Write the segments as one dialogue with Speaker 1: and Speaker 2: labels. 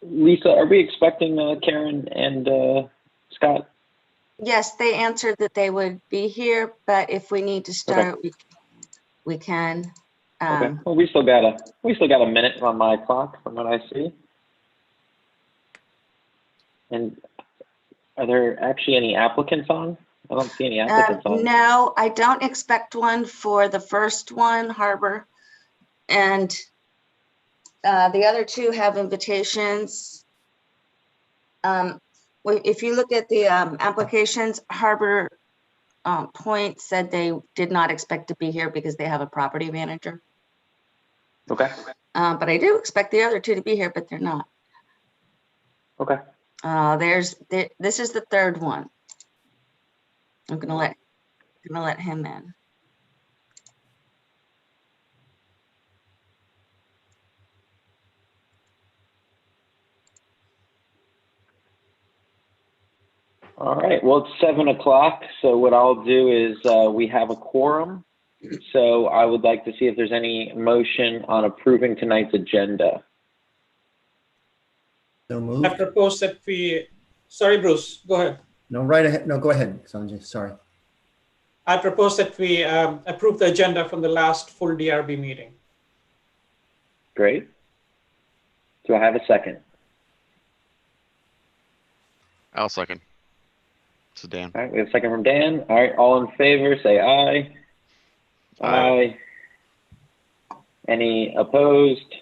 Speaker 1: Lisa, are we expecting Karen and Scott?
Speaker 2: Yes, they answered that they would be here, but if we need to start, we can.
Speaker 1: Okay. Well, we still got a minute on my clock from what I see. And are there actually any applicants on? I don't see any applicants on.
Speaker 2: No, I don't expect one for the first one, Harbor. And the other two have invitations. If you look at the applications, Harbor Point said they did not expect to be here because they have a property manager.
Speaker 1: Okay.
Speaker 2: But I do expect the other two to be here, but they're not.
Speaker 1: Okay.
Speaker 2: This is the third one. I'm gonna let him in.
Speaker 1: All right. Well, it's 7 o'clock. So what I'll do is we have a quorum. So I would like to see if there's any motion on approving tonight's agenda.
Speaker 3: So moved.
Speaker 4: I propose that we, sorry, Bruce, go ahead.
Speaker 3: No, right ahead. No, go ahead, Sanjay. Sorry.
Speaker 4: I propose that we approve the agenda from the last full DRB meeting.
Speaker 1: Great. Do I have a second?
Speaker 5: I'll second. This is Dan.
Speaker 1: All right, we have a second from Dan. All right, all in favor, say aye. Aye. Any opposed?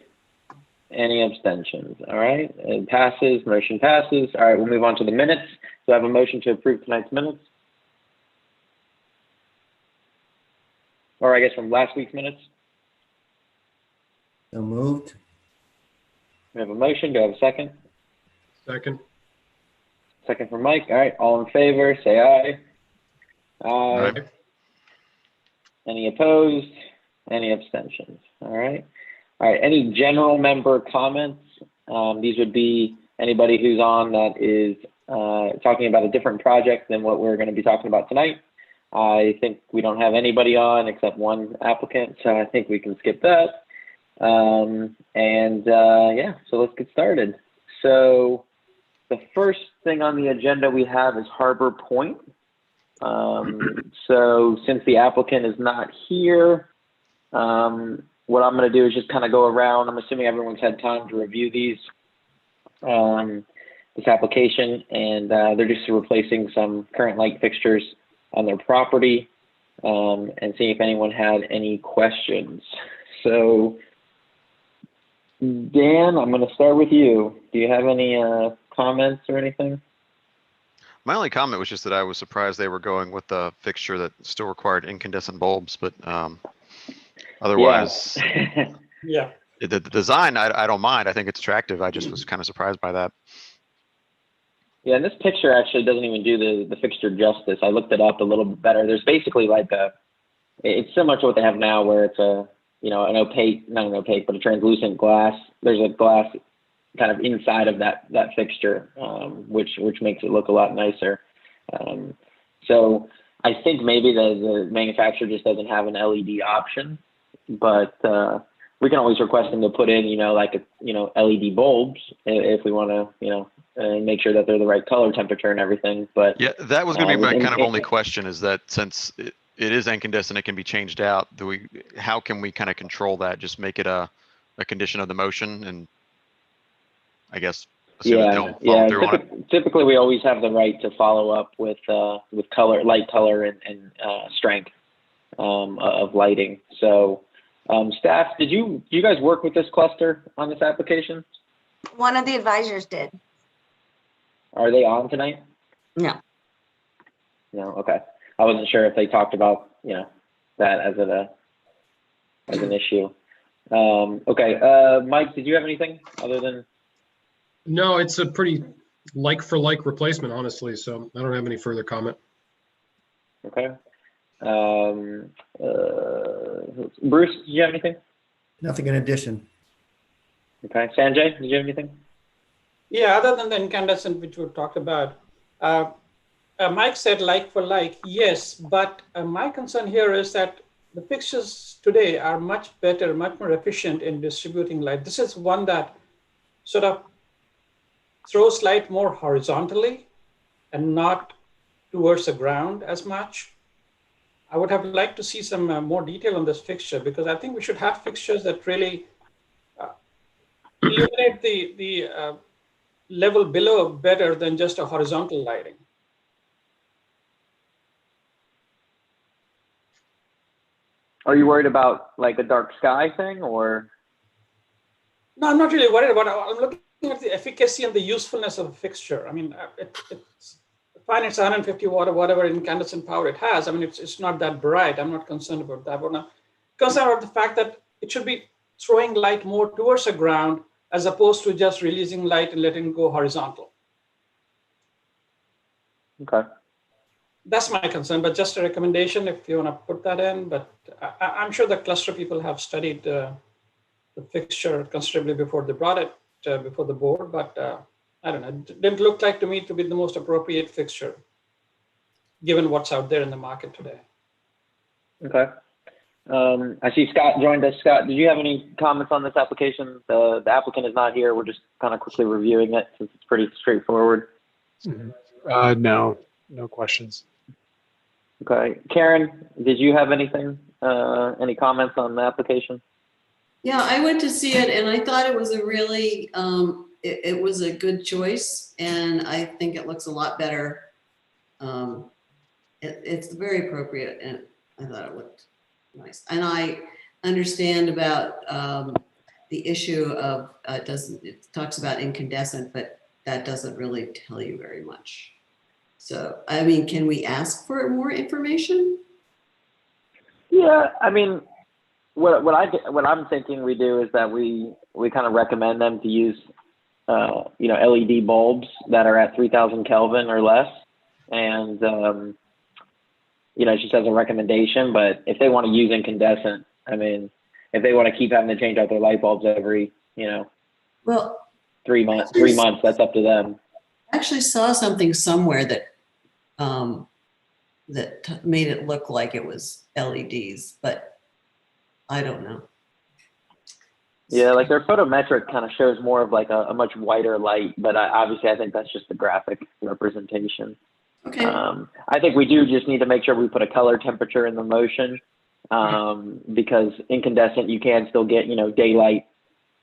Speaker 1: Any abstentions? All right, it passes, motion passes. All right, we'll move on to the minutes. Do I have a motion to approve tonight's minutes? Or I guess from last week's minutes?
Speaker 3: So moved.
Speaker 1: We have a motion, do I have a second?
Speaker 6: Second.
Speaker 1: Second from Mike. All right, all in favor, say aye. Aye.
Speaker 5: Aye.
Speaker 1: Any opposed? Any abstentions? All right. All right, any general member comments? These would be anybody who's on that is talking about a different project than what we're going to be talking about tonight. I think we don't have anybody on except one applicant, so I think we can skip that. Yeah, so let's get started. So the first thing on the agenda we have is Harbor Point. So since the applicant is not here, what I'm going to do is just kind of go around. I'm assuming everyone's had time to review these, this application, and they're just replacing some current light fixtures on their property, and seeing if anyone had any questions. So Dan, I'm going to start with you. Do you have any comments or anything?
Speaker 5: My only comment was just that I was surprised they were going with the fixture that still required incandescent bulbs, but otherwise,
Speaker 4: Yeah.
Speaker 5: the design, I don't mind. I think it's attractive. I just was kind of surprised by that.
Speaker 1: Yeah, and this picture actually doesn't even do the fixture justice. I looked it up a little bit better. There's basically like it's similar to what they have now, where it's an opaque, not an opaque, but a translucent glass. There's a glass kind of inside of that fixture, which makes it look a lot nicer. So I think maybe the manufacturer just doesn't have an LED option, but we can always request them to put in, LED bulbs if we want to, make sure that they're the right color, temperature, and everything. But
Speaker 5: yeah, that was going to be my kind of only question, is that since it is incandescent, it can be changed out. How can we kind of control that? Just make it a condition of the motion, and I guess assume that they'll follow through on it.
Speaker 1: Typically, we always have the right to follow up with color, light color, and strength of lighting. So, staff, did you guys work with this cluster on this application?
Speaker 2: One of the advisors did.
Speaker 1: Are they on tonight?
Speaker 2: No.
Speaker 1: No. Okay. I wasn't sure if they talked about that as an issue. Okay. Mike, did you have anything other than?
Speaker 6: No, it's a pretty like-for-like replacement, honestly, so I don't have any further comment.
Speaker 1: Okay. Bruce, did you have anything?
Speaker 3: Nothing in addition.
Speaker 1: Okay. Sanjay, did you have anything?
Speaker 4: Yeah, other than the incandescent, which we talked about, Mike said like for like, yes, but my concern here is that the fixtures today are much better, much more efficient in distributing light. This is one that sort of throws light more horizontally and not towards the ground as much. I would have liked to see some more detail on this fixture, because I think we should have fixtures that really illuminate the level below better than just a horizontal lighting.
Speaker 1: Are you worried about like a dark sky thing, or?
Speaker 4: No, I'm not really worried about it. I'm looking at the efficacy and the usefulness of the fixture. I mean, it's fine, it's 150 watt or whatever incandescent power it has. I mean, it's not that bright. I'm not concerned about that. But I'm concerned about the fact that it should be throwing light more towards the ground as opposed to just releasing light and letting it go horizontal.
Speaker 1: Okay.
Speaker 4: That's my concern, but just a recommendation if you want to put that in. But I'm sure the cluster people have studied the fixture considerably before they brought it before the board, but I don't know, it didn't look like to me to be the most appropriate fixture given what's out there in the market today.
Speaker 1: Okay. I see Scott joined us. Scott, did you have any comments on this application? The applicant is not here. We're just kind of quickly reviewing it since it's pretty straightforward.
Speaker 7: No questions.
Speaker 1: Okay. Karen, did you have anything, any comments on the application?
Speaker 8: Yeah, I went to see it and I thought it was a really, it was a good choice, and I think it looks a lot better. It's very appropriate, and I thought it looked nice. And I understand about the issue of it talks about incandescent, but that doesn't really tell you very much. So, I mean, can we ask for more information?
Speaker 1: Yeah, I mean, what I'm thinking we do is that we kind of recommend them to use LED bulbs that are at 3,000 Kelvin or less, and just as a recommendation. But if they want to use incandescent, I mean, if they want to keep having to change out their light bulbs every
Speaker 8: Well,
Speaker 1: 3 months, that's up to them.
Speaker 8: I actually saw something somewhere that made it look like it was LEDs, but I don't know.
Speaker 1: Yeah, like their photometric kind of shows more of like a much whiter light, but obviously I think that's just the graphic representation.
Speaker 8: Okay.
Speaker 1: I think we do just need to make sure we put a color temperature in the motion, because incandescent, you can still get, daylight,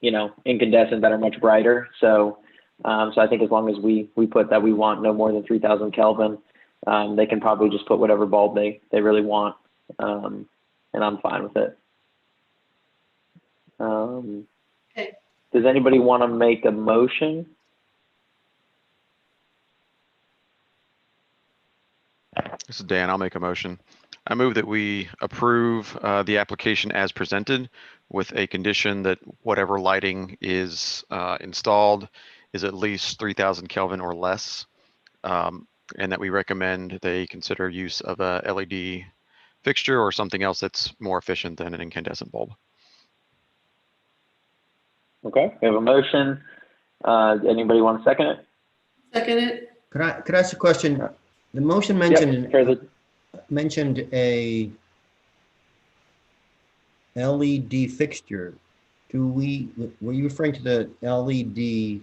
Speaker 1: incandescent that are much brighter. So I think as long as we put that we want no more than 3,000 Kelvin, they can probably just put whatever bulb they really want, and I'm fine with it.
Speaker 8: Okay.
Speaker 1: Does anybody want to make a motion?
Speaker 5: This is Dan. I'll make a motion. I move that we approve the application as presented with a condition that whatever lighting is installed is at least 3,000 Kelvin or less, and that we recommend they consider use of a LED fixture or something else that's more efficient than an incandescent bulb.
Speaker 1: Okay, we have a motion. Anybody want to second it?
Speaker 8: Second it.
Speaker 3: Could I ask a question? The motion mentioned a LED fixture. Were you referring to the LED?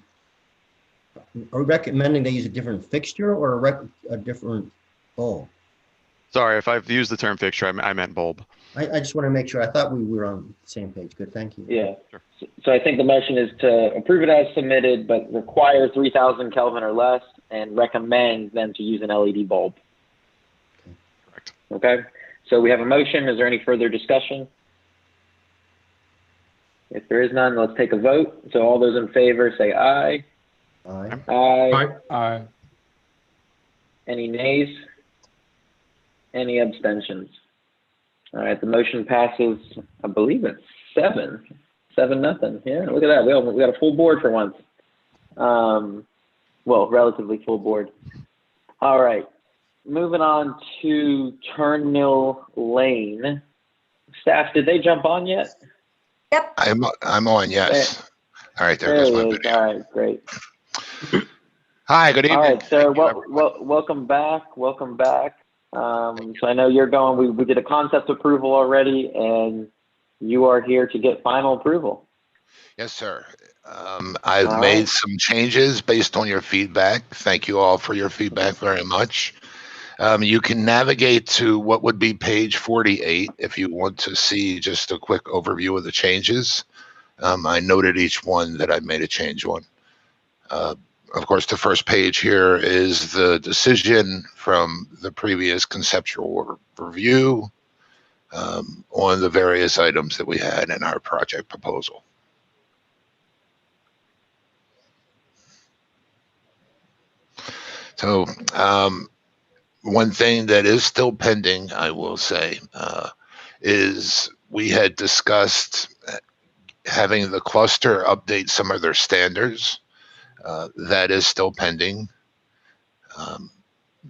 Speaker 3: Are we recommending they use a different fixture or a different bulb?
Speaker 5: Sorry, if I've used the term fixture, I meant bulb.
Speaker 3: I just want to make sure. I thought we were on the same page. Good, thank you.
Speaker 1: Yeah. Sure. So I think the motion is to approve it as submitted, but require 3,000 Kelvin or less, and recommend them to use an LED bulb.
Speaker 3: Okay.
Speaker 5: Correct.
Speaker 1: Okay. So we have a motion. Is there any further discussion? If there is none, let's take a vote. So all those in favor say aye.
Speaker 3: Aye.
Speaker 1: Aye.
Speaker 7: Aye.
Speaker 1: Any nays? Any abstentions? All right, the motion passes. I believe it's 7-0. Yeah, look at that. We got a full board for once. Well, relatively full board. All right, moving on to Turnmill Lane. Staff, did they jump on yet?
Speaker 2: Yep.
Speaker 9: I'm on, yes. All right, there goes my
Speaker 1: he is.
Speaker 9: video.
Speaker 1: All right, great.
Speaker 9: Hi, good evening.
Speaker 1: All right, sir.
Speaker 9: Thank you, everyone.
Speaker 1: Welcome back. Welcome back. So I know you're going. We did a concept approval already, and you are here to get final approval.
Speaker 9: Yes, sir. I've
Speaker 1: All
Speaker 9: made
Speaker 1: right.
Speaker 9: some changes based on your feedback. Thank you all for your feedback very much. You can navigate to what would be page 48 if you want to see just a quick overview of the changes. I noted each one that I made a change on. Of course, the first page here is the decision from the previous conceptual review on the various items that we had in our project proposal. So one thing that is still pending, I will say, is we had discussed having the cluster update some of their standards. That is still pending.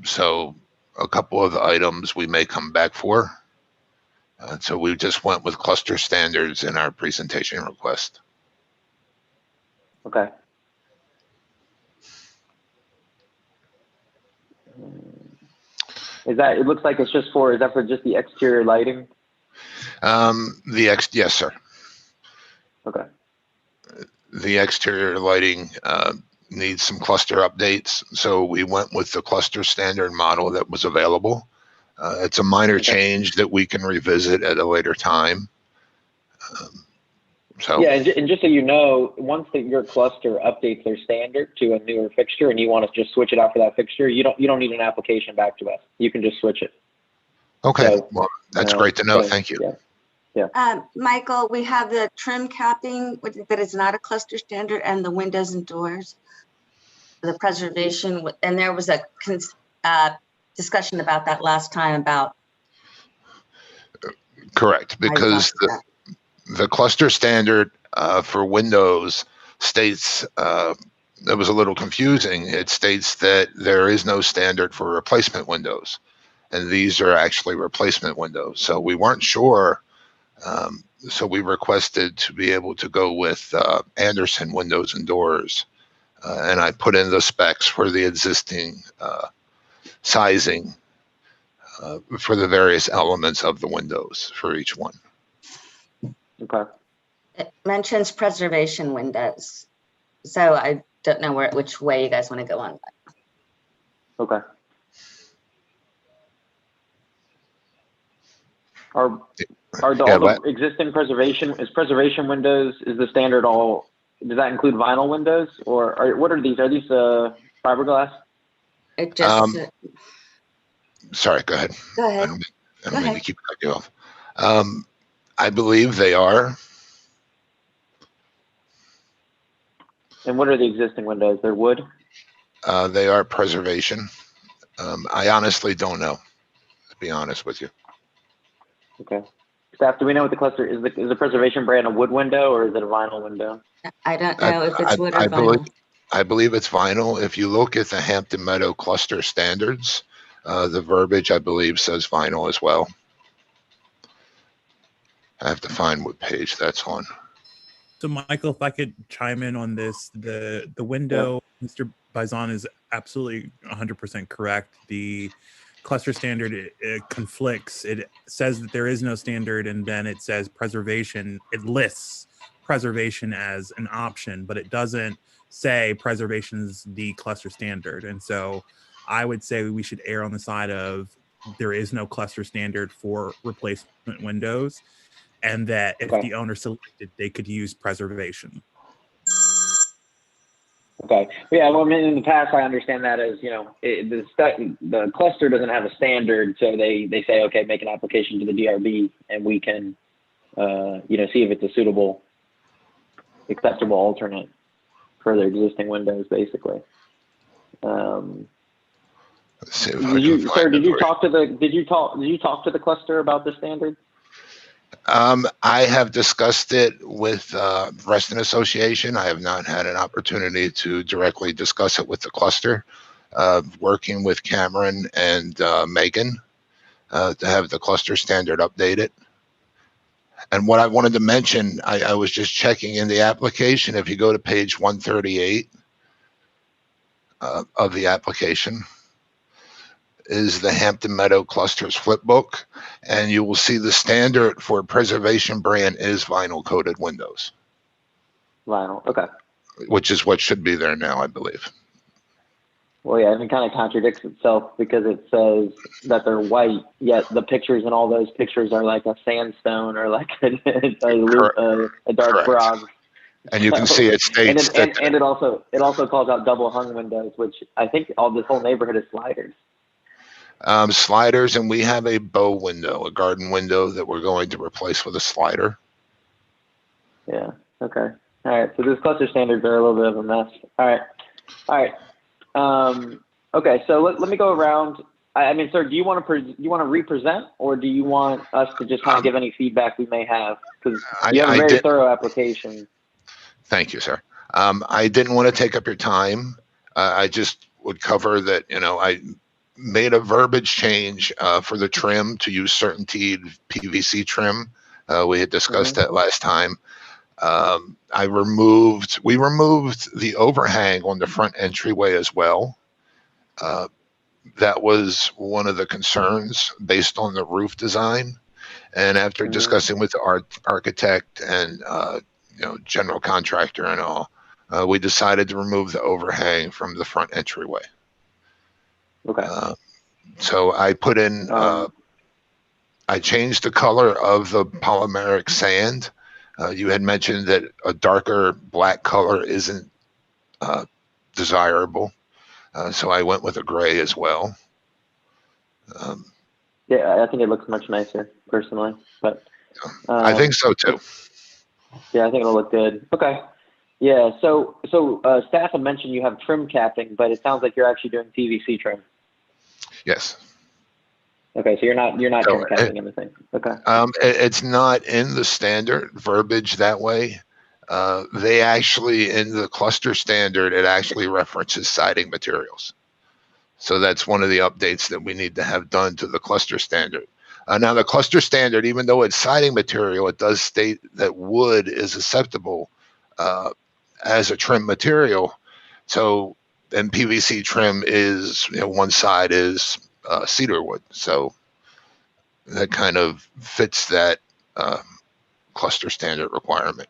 Speaker 9: So a couple of the items we may come back for. So we just went with cluster standards in our presentation request.
Speaker 1: Okay. Is that, it looks like it's just for, is that for just the exterior lighting?
Speaker 9: Yes, sir.
Speaker 1: Okay.
Speaker 9: The exterior lighting needs some cluster updates. So we went with the cluster standard model that was available. It's a minor change that we can revisit at a later time.
Speaker 1: Yeah, and just so you know, once your cluster updates their standard to a newer fixture, and you want to just switch it out for that fixture, you don't need an application back to us. You can just switch it.
Speaker 9: Okay,
Speaker 1: So,
Speaker 9: well, that's great to know.
Speaker 1: So,
Speaker 9: Thank you.
Speaker 1: Yeah.
Speaker 2: Michael, we have the trim capping that is not a cluster standard, and the windows and doors, the preservation, and there was a discussion about that last time about.
Speaker 9: Correct, because the cluster standard for Windows states, it was a little confusing. It states that there is no standard for replacement windows, and these are actually replacement windows. So we weren't sure. So we requested to be able to go with Anderson windows and doors. And I put in the specs for the existing sizing for the various elements of the windows for each one.
Speaker 1: Okay.
Speaker 2: It mentions preservation windows. So I don't know which way you guys want to go on that.
Speaker 1: Okay. Are all the existing preservation windows, is the standard all, does that include vinyl windows, or what are these? Are these fiberglass?
Speaker 2: It just
Speaker 9: sorry, go ahead.
Speaker 2: Go ahead.
Speaker 9: I don't mean to keep cutting you off. I believe they are.
Speaker 1: And what are the existing windows? They're wood?
Speaker 9: They are preservation. I honestly don't know, to be honest with you.
Speaker 1: Okay. Staff, do we know what the cluster is? Is the preservation brand a wood window, or is it a vinyl window?
Speaker 2: I don't know if it's wood or vinyl.
Speaker 9: I believe it's vinyl. If you look at the Hampton Meadow cluster standards, the verbiage, I believe, says vinyl as well. I have to find what page that's on.
Speaker 10: So, Michael, if I could chime in on this, the window, yeah. Mr. Bison is absolutely 100% correct. The cluster standard, it conflicts. It says that there is no standard, and then it says preservation. It lists preservation as an option, but it doesn't say preservation is the cluster standard. And so I would say we should err on the side of there is no cluster standard for replacement windows, and that if the owner selected, they could use preservation.
Speaker 1: Okay. Yeah. Well, I mean, in the past, I understand that as, you know, the cluster doesn't have a standard, so they say, okay, make an application to the DRB, and we can, you know, see if it's a suitable, acceptable alternate for their existing windows, basically. Did you talk to the cluster about the standard?
Speaker 9: I have discussed it with Reston Association. I have not had an opportunity to directly discuss it with the cluster. Working with Cameron and Megan to have the cluster standard updated. And what I wanted to mention, I was just checking in the application. If you go to page 138 of the application, is the Hampton Meadow Clusters flipbook, and you will see the standard for preservation brand is vinyl coated windows.
Speaker 1: Vinyl, okay.
Speaker 9: which is what should be there now, I believe.
Speaker 1: Well, yeah, and it kind of contradicts itself because it says that they're white, yet the pictures in all those pictures are like a sandstone or like a dark
Speaker 9: Correct.
Speaker 1: bronze.
Speaker 9: And you can see it states
Speaker 1: and it also calls out double hung windows, which I think this whole neighborhood is sliders.
Speaker 9: Sliders, and we have a bow window, a garden window that we're going to replace with a slider.
Speaker 1: Yeah. Okay. All right. So these cluster standards are a little bit of a mess. All right. Okay. So let me go around. I mean, sir, do you want to represent, or do you want us to just kind of give any feedback we may have? Because you have a very thorough application.
Speaker 9: Thank you, sir. I didn't want to take up your time. I just would cover that, I made a verbiage change for the trim to use certainty PVC trim. We had discussed that last time. We removed the overhang on the front entryway as well. That was one of the concerns based on the roof design. And after discussing with the architect and general contractor and all, we decided to remove the overhang from the front entryway.
Speaker 1: Okay.
Speaker 9: So I put in, I changed the color of the polymeric sand. You had mentioned that a darker black color isn't desirable. So I went with a gray as well.
Speaker 1: Yeah, I think it looks much nicer personally, but
Speaker 9: I think so too.
Speaker 1: Yeah, I think it'll look good. Okay. Yeah. So staff had mentioned you have trim capping, but it sounds like you're actually doing PVC trim.
Speaker 9: Yes.
Speaker 1: Okay, so you're not trim capping anything. Okay.
Speaker 9: It's not in the standard verbiage that way. They actually, in the cluster standard, it actually references siding materials. So that's one of the updates that we need to have done to the cluster standard. Now, the cluster standard, even though it's siding material, it does state that wood is acceptable as a trim material. So, and PVC trim is, one side is cedar wood. So that kind of fits that cluster standard requirement.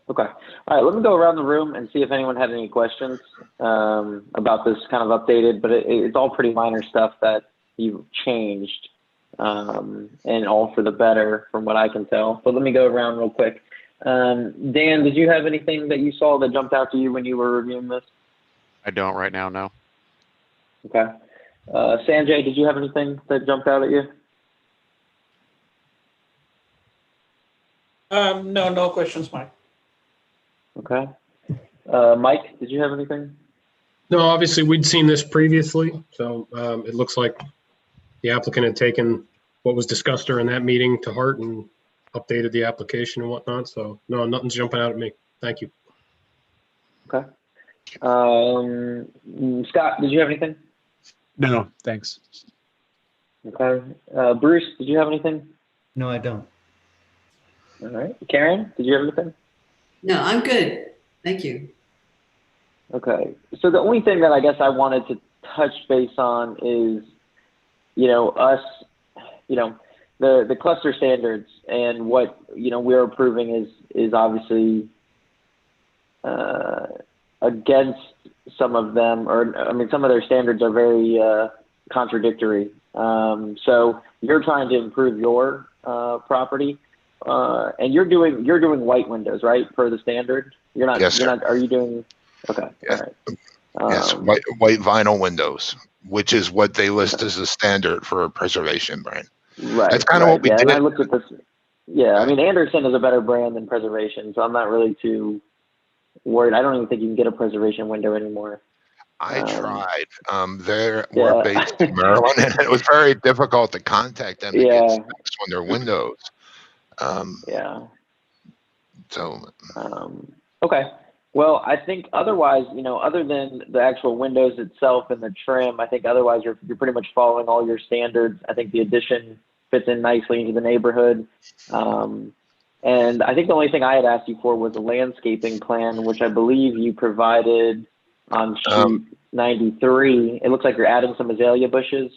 Speaker 1: Okay. All right. Let me go around the room and see if anyone had any questions about this kind of updated, but it's all pretty minor stuff that you've changed and all for the better from what I can tell. But let me go around real quick. Dan, did you have anything that you saw that jumped out to you when you were reviewing this?
Speaker 5: I don't right now, no.
Speaker 1: Okay. Sanjay, did you have anything that jumped out at you?
Speaker 4: No questions, Mike.
Speaker 1: Okay. Mike, did you have anything?
Speaker 6: No, obviously we'd seen this previously, so it looks like the applicant had taken what was discussed during that meeting to heart and updated the application and whatnot. So no, nothing's jumping out at me. Thank you.
Speaker 1: Okay. Scott, did you have anything?
Speaker 7: No, thanks.
Speaker 1: Okay. Bruce, did you have anything?
Speaker 3: No, I don't.
Speaker 1: All right. Karen, did you have anything?
Speaker 8: No, I'm good. Thank you.
Speaker 1: Okay. So the only thing that I guess I wanted to touch base on is, us, the cluster standards and what, we're approving is obviously against some of them, or I mean, some of their standards are very contradictory. So you're trying to improve your property. And you're doing white windows, right? Per the standard. You're not.
Speaker 9: Yes,
Speaker 1: you're
Speaker 9: sir.
Speaker 1: not. Are you doing? Okay.
Speaker 9: Yes.
Speaker 1: All right.
Speaker 9: Yes, white vinyl windows, which is what they list as a standard for a preservation brand.
Speaker 1: Right.
Speaker 9: That's kind of what we did.
Speaker 1: And I looked at this. Yeah, I mean, Anderson is a better brand than Preservation, so I'm not really too worried. I don't even think you can get a Preservation window anymore.
Speaker 9: I tried. We're based in Maryland, and it was very difficult to contact them to get specs on their windows. So.
Speaker 1: Okay. Well, I think otherwise, other than the actual windows itself and the trim, I think otherwise you're pretty much following all your standards. I think the addition fits in nicely into the neighborhood. And I think the only thing I had asked you for was a landscaping plan, which I believe you provided on sheet 93. It looks like you're adding some azalea bushes.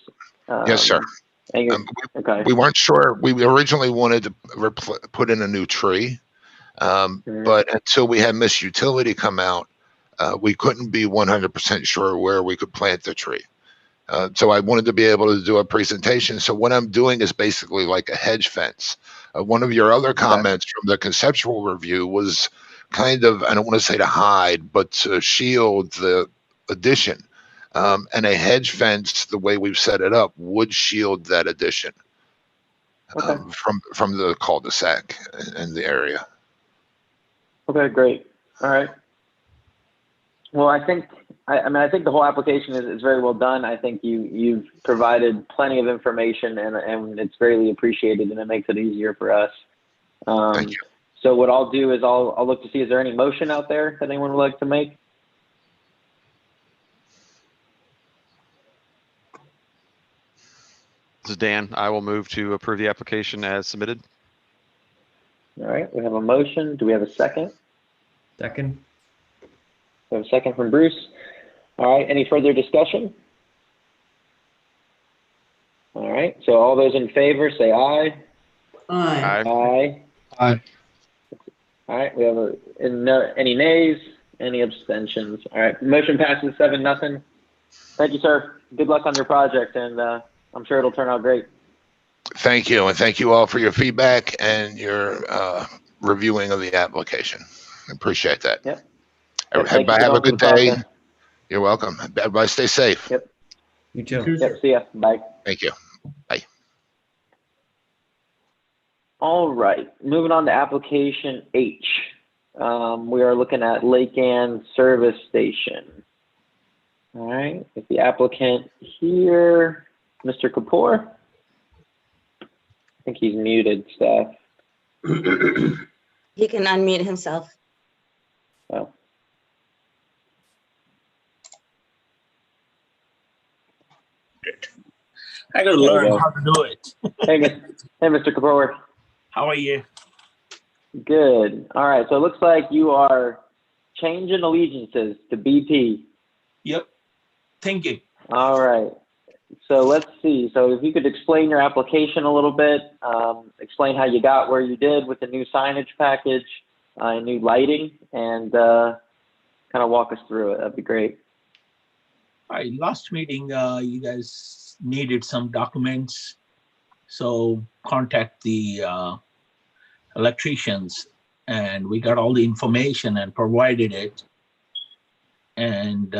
Speaker 9: Yes, sir.
Speaker 1: And you-
Speaker 9: Um,
Speaker 1: okay.
Speaker 9: We weren't sure. We originally wanted to put in a new tree.
Speaker 1: Mhm.
Speaker 9: But until we had Miss Utility come out, we couldn't be 100% sure where we could plant the tree. So I wanted to be able to do a presentation. So what I'm doing is basically like a hedge fence. One of your other comments from the conceptual review was kind of, I don't want to say to hide, but to shield the addition. And a hedge fence, the way we've set it up, would shield that addition
Speaker 1: Okay.
Speaker 9: from the cul-de-sac and the area.
Speaker 1: Okay, great. All right. Well, I think the whole application is very well done. I think you've provided plenty of information, and it's greatly appreciated, and it makes it easier for us.
Speaker 9: Thank you.
Speaker 1: So what I'll do is I'll look to see, is there any motion out there that anyone would like to make?
Speaker 5: This is Dan. I will move to approve the application as submitted.
Speaker 1: All right, we have a motion. Do we have a second?
Speaker 3: Second.
Speaker 1: We have a second from Bruce. All right, any further discussion? All right, so all those in favor say aye.
Speaker 8: Aye.
Speaker 1: Aye.
Speaker 7: Aye.
Speaker 1: All right, we have any nays, any abstentions? All right, motion passes 7-0. Thank you, sir. Good luck on your project, and I'm sure it'll turn out great.
Speaker 9: Thank you, and thank you all for your feedback and your reviewing of the application. I appreciate that.
Speaker 1: Yep.
Speaker 9: Everybody
Speaker 1: Thank you for
Speaker 9: have a
Speaker 1: going through
Speaker 9: good
Speaker 1: the
Speaker 9: day.
Speaker 1: process.
Speaker 9: You're welcome. Everybody stay safe.
Speaker 1: Yep.
Speaker 3: You too.
Speaker 1: Yep, see ya. Bye.
Speaker 9: Thank you.
Speaker 1: All right, moving on to application H. We are looking at Lake Ann Service Station. All right, is the applicant here, Mr. Kapoor? I think he's muted, staff.
Speaker 2: He can unmute himself.
Speaker 1: Oh.
Speaker 11: I gotta
Speaker 1: There you
Speaker 11: learn
Speaker 1: go.
Speaker 11: how to do it.
Speaker 1: Hey, Mr. Kapoor.
Speaker 11: How are you?
Speaker 1: Good. All right, so it looks like you are changing allegiances to BP.
Speaker 11: Yep. Thinking.
Speaker 1: All right. So let's see. So if you could explain your application a little bit, explain how you got where you did with the new signage package, new lighting, and kind of walk us through it. That'd be great.
Speaker 11: All right. Last meeting, you guys needed some documents. So contact the electricians, and we got all the information and provided it. And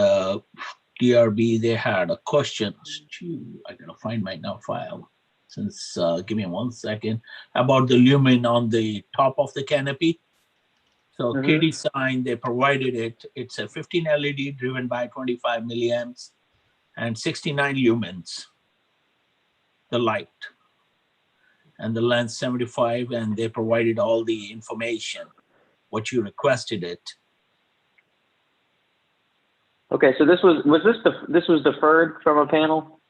Speaker 11: DRB, they had a questions too. I gotta find my now file. Since give me 1 second, about the lumen on the top of the canopy. So KD sign, they provided it. It's a 15 LED driven by 25 milliamps and 69 lumens. The light and the length 75, and they provided all the information what you requested it.
Speaker 1: Okay, so this was deferred from a panel?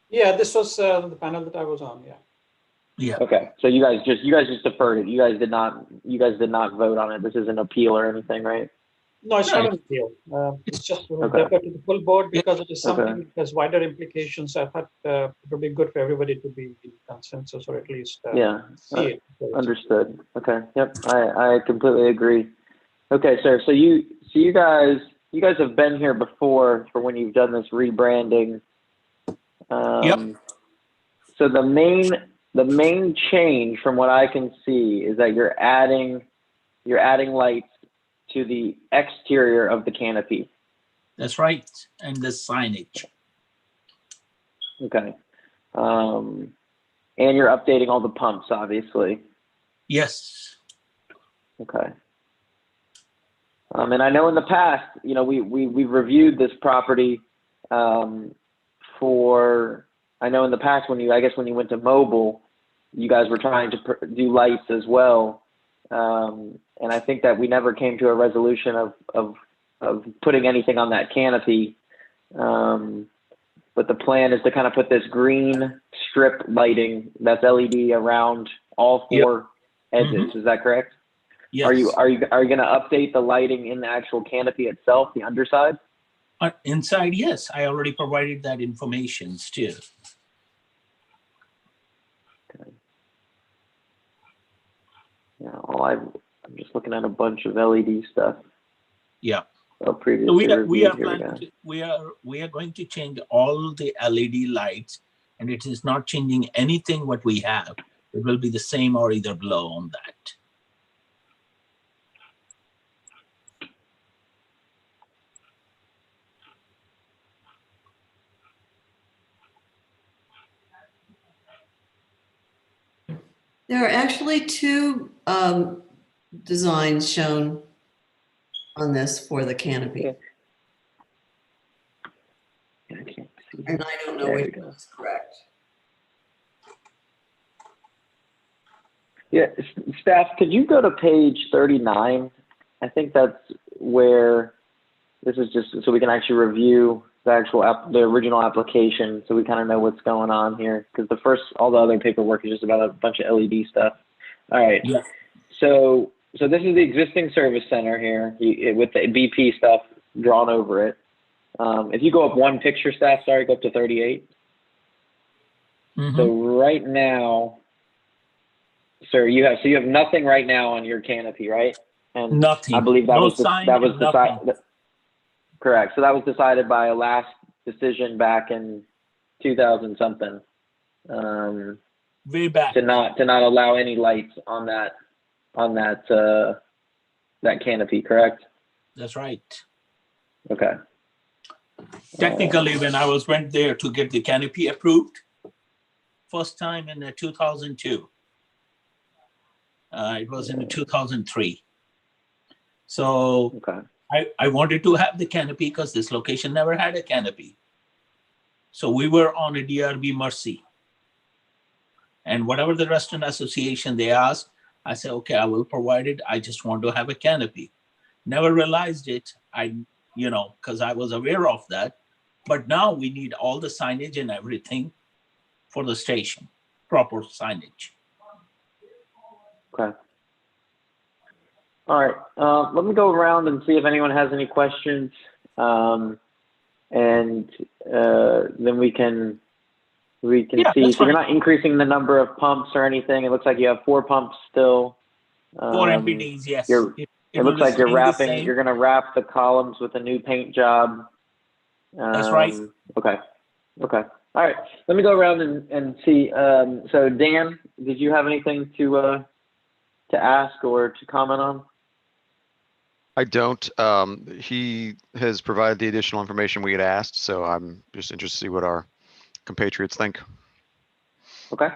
Speaker 4: Yeah, this was the panel that I was on, yeah.
Speaker 11: Yeah.
Speaker 1: Okay, so you guys just deferred it. You guys did not vote on it. This isn't appeal or anything, right?
Speaker 4: No, it's not an appeal. It's just deferred to the full board because it is something that has wider implications. I thought it would be good for everybody to be in consensus, or at least see it.
Speaker 1: Understood. Okay. Yep. I completely agree. Okay, sir. So you guys have been here before for when you've done this rebranding.
Speaker 11: Yep.
Speaker 1: So the main change from what I can see is that you're adding lights to the exterior of the canopy.
Speaker 11: That's right, and the signage.
Speaker 1: Okay. And you're updating all the pumps, obviously.
Speaker 11: Yes.
Speaker 1: Okay. And I know in the past, we've reviewed this property I know in the past when you went to mobile, you guys were trying to do lights as well. And I think that we never came to a resolution of putting anything on that canopy. But the plan is to kind of put this green strip lighting that's LED around all four edges. Is that correct?
Speaker 11: Yes.
Speaker 1: Are you going to update the lighting in the actual canopy itself, the underside?
Speaker 11: Inside, yes. I already provided that information too.
Speaker 1: panel. I'm just looking at a bunch of LED stuff.
Speaker 11: Yeah.
Speaker 1: Oh, previously
Speaker 11: So we are
Speaker 1: reviewed. Here we
Speaker 11: planning
Speaker 1: go.
Speaker 11: to, we are going to change all the LED lights, and it is not changing anything what we have. It will be the same or either below on that.
Speaker 8: There are actually two designs shown on this for the canopy.
Speaker 1: Yeah. I can't see.
Speaker 8: And I don't know
Speaker 1: There we
Speaker 8: which
Speaker 1: go.
Speaker 8: is correct.
Speaker 1: Yeah, staff, could you go to page 39? I think that's where this is, just so we can actually review the actual the original application, so we kind of know what's going on here. Because all the other paperwork is just about a bunch of LED stuff. All right.
Speaker 11: Yeah.
Speaker 1: So this is the existing service center here with the BP stuff drawn over it. If you go up one picture, staff, sorry, go up to 38.
Speaker 11: Mhm.
Speaker 1: So right now, sir, you have nothing right now on your canopy, right? And
Speaker 11: Nothing.
Speaker 1: I believe that
Speaker 11: No
Speaker 1: was
Speaker 11: sign
Speaker 1: that was
Speaker 11: and nothing.
Speaker 1: decided. Correct. So that was decided by a last decision back in 2000 something.
Speaker 11: Way back.
Speaker 1: To not allow any lights on that canopy, correct?
Speaker 11: That's right.
Speaker 1: Okay.
Speaker 11: Technically, when I went there to get the canopy approved, first time in 2002. It was in 2003. So
Speaker 1: Okay.
Speaker 11: I wanted to have the canopy because this location never had a canopy. So we were on a DRB mercy. And whatever the restaurant association they asked, I said, okay, I will provide it. I just want to have a canopy. Never realized it, because I was aware of that. But now we need all the signage and everything for the station, proper signage.
Speaker 1: Okay. All right. Let me go around and see if anyone has any questions, and then we can see. So you're not increasing the number of pumps or anything. It looks like you have 4 pumps still.
Speaker 11: 4 MPDs, yes.
Speaker 1: It looks like you're wrapping. You're going to wrap the columns with a new paint job.
Speaker 11: That's right.
Speaker 1: Okay. All right. Let me go around and see. So Dan, did you have anything to ask or to comment on?
Speaker 5: I don't. He has provided the additional information we had asked, so I'm just interested to see what our compatriots think.
Speaker 1: Okay.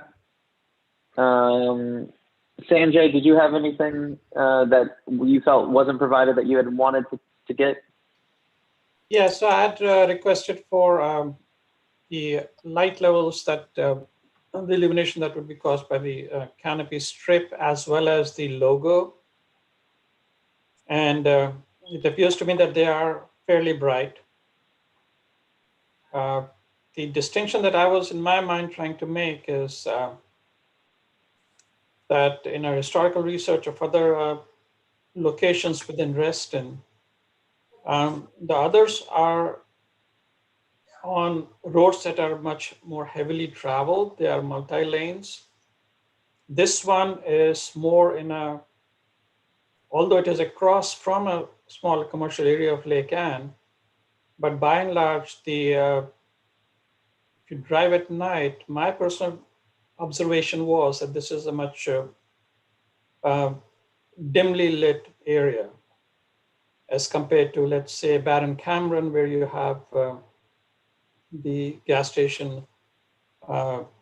Speaker 1: Sanjay, did you have anything that you felt wasn't provided that you had wanted to get?
Speaker 4: Yeah, so I had requested for the light levels that the illumination that would be caused by the canopy strip, as well as the logo. And it appears to me that they are fairly bright. The distinction that I was in my mind trying to make is that in our historical research of other locations within Reston, the others are on roads that are much more heavily traveled. They are multi-lanes. This one is more in although it is across from a small commercial area of Lake Anne, but by and large, if you drive at night, my personal observation was that this is a much dimly lit area as compared to, let's say, Barron Cameron, where you have the gas station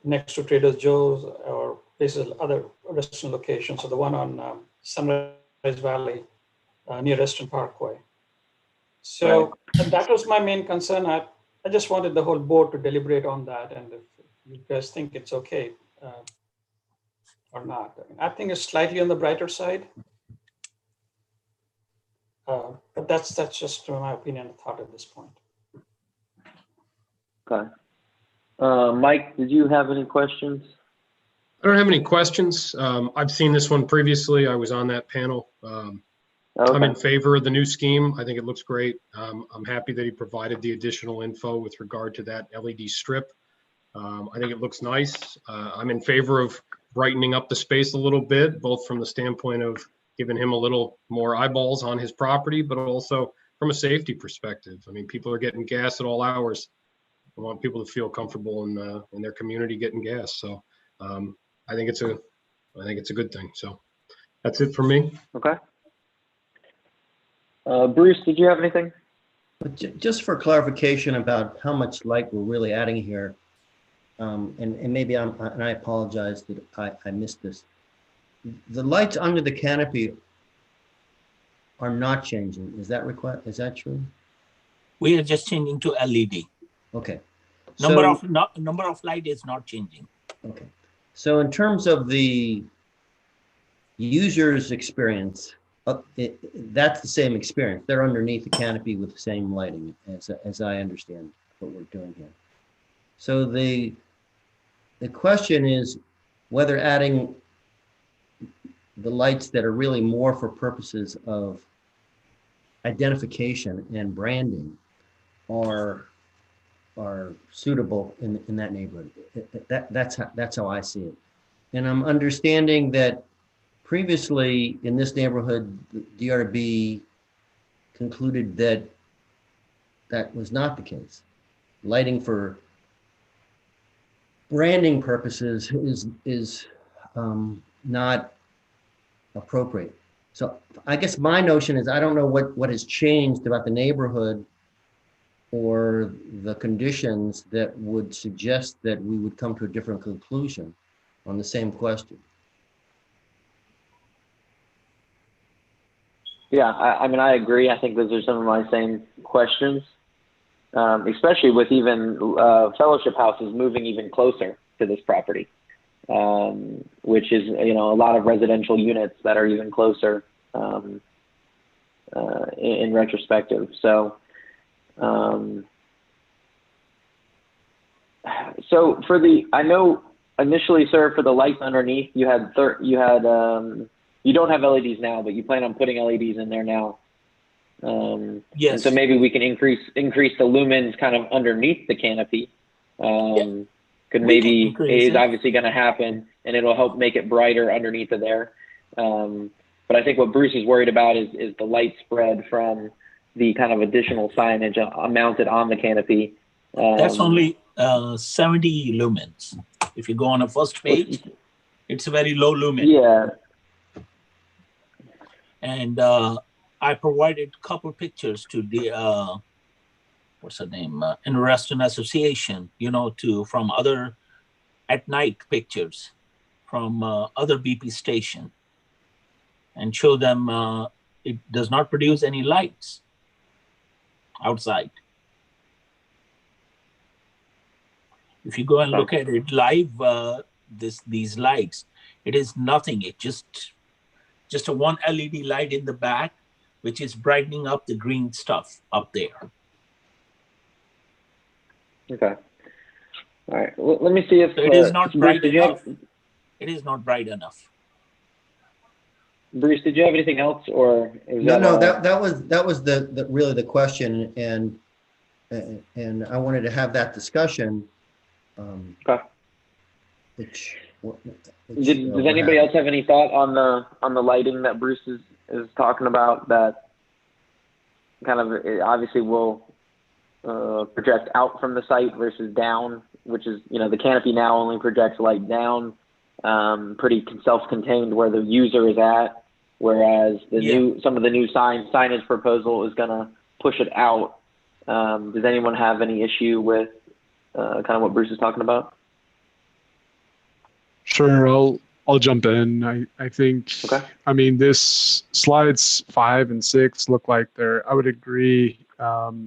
Speaker 4: next to Trader Joe's or places, other restaurant locations, so the one on Sunrise Valley near Reston Parkway. So that was my main concern. I just wanted the whole board to deliberate on that, and if you guys think it's okay or not. I think it's slightly on the brighter side, but that's just my opinion and thought at this point.
Speaker 1: Okay. Mike, did you have any questions?
Speaker 6: I don't have any questions. I've seen this one previously. I was on that panel.
Speaker 1: Okay.
Speaker 6: I'm in favor of the new scheme. I think it looks great. I'm happy that he provided the additional info with regard to that LED strip. I think it looks nice. I'm in favor of brightening up the space a little bit, both from the standpoint of giving him a little more eyeballs on his property, but also from a safety perspective. I mean, people are getting gas at all hours. I want people to feel comfortable in their community getting gas. So I think it's a good thing. So that's it for me.
Speaker 1: Okay. Bruce, did you have anything?
Speaker 3: Just for clarification about how much light we're really adding here, and maybe and I apologize that I missed this. The lights under the canopy are not changing. Is that true?
Speaker 11: We are just changing to LED.
Speaker 3: Okay.
Speaker 11: Number of light is not changing.
Speaker 3: Okay. So in terms of the user's experience, that's the same experience. They're underneath the canopy with the same lighting as I understand what we're doing here. So the question is whether adding the lights that are really more for purposes of identification and branding are suitable in that neighborhood. That's how I see it. And I'm understanding that previously in this neighborhood, DRB concluded that that was not the case. Lighting for branding purposes is not appropriate. So I guess my notion is I don't know what has changed about the neighborhood or the conditions that would suggest that we would come to a different conclusion on the same question.
Speaker 1: Yeah, I mean, I agree. I think those are some of my same questions, especially with even fellowship houses moving even closer to this property, which is, a lot of residential units that are even closer in retrospective. So, so I know initially, sir, for the lights underneath, you don't have LEDs now, but you plan on putting LEDs in there now.
Speaker 11: Yes.
Speaker 1: And so maybe we can increase the lumens kind of underneath the canopy. Could maybe is obviously going to happen, and it'll help make it brighter underneath of there. But I think what Bruce is worried about is the light spread from the kind of additional signage mounted on the canopy.
Speaker 11: That's only 70 lumens. If you go on a first page, it's a very low lumen.
Speaker 1: Yeah.
Speaker 11: And I provided a couple pictures to the what's her name in Reston Association, from other at night pictures from other BP station, and show them it does not produce any lights outside. If you go and look at it live, these lights, it is nothing. It just a one LED light in the back, which is brightening up the green stuff up there.
Speaker 1: Okay. All right. Well, let me see if
Speaker 11: it is not bright enough. It is not bright enough.
Speaker 1: Bruce, did you have anything else, or
Speaker 3: that was the really the question, and I wanted to have that discussion.
Speaker 1: Okay. Does anybody else have any thought on the lighting that Bruce is talking about, that kind of obviously will project out from the site versus down, which is, the canopy now only projects light down, pretty self-contained where the user is at, whereas some of the new signage proposal is going to push it out. Does anyone have any issue with kind of what Bruce is talking about?
Speaker 7: Sure, I'll jump in. I think,
Speaker 1: okay.
Speaker 7: I mean, this slides 5 and 6 look like I would agree that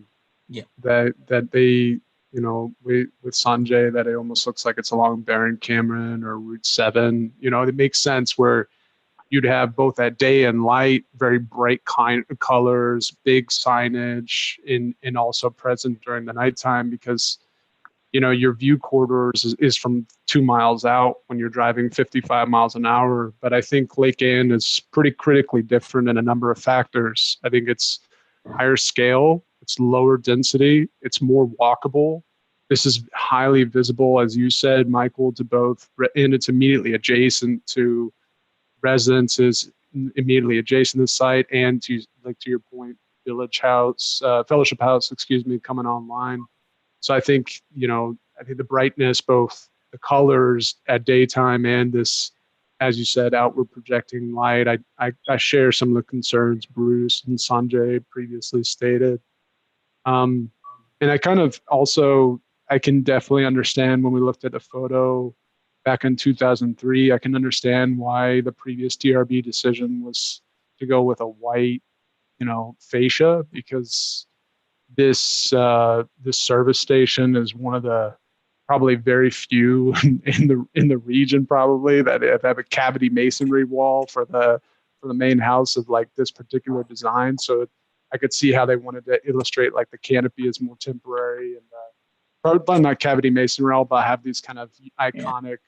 Speaker 7: they, with Sanjay, that it almost looks like it's along Barron Cameron or Route 7. It makes sense where you'd have both that day and light, very bright colors, big signage, and also present during the nighttime, because your view corridors is from 2 miles out when you're driving 55 miles an hour. But I think Lake Ann is pretty critically different in a number of factors. I think it's higher scale, it's lower density, it's more walkable. This is highly visible, as you said, Michael, to both, and it's immediately adjacent to residences immediately adjacent to the site, and to, like, to your point, Village House, Fellowship House, excuse me, coming online. So I think, I think the brightness, both the colors at daytime and this, as you said, outward projecting light, I share some of the concerns Bruce and Sanjay previously stated. And I kind of also, I can definitely understand when we looked at the photo back in 2003, I can understand why the previous DRB decision was to go with a white, fascia, because this service station is one of the probably very few in the region probably that have a cavity masonry wall for the main house of like this particular design. So I could see how they wanted to illustrate like the canopy is more temporary and probably not cavity masonry wall, but have these kind of iconic,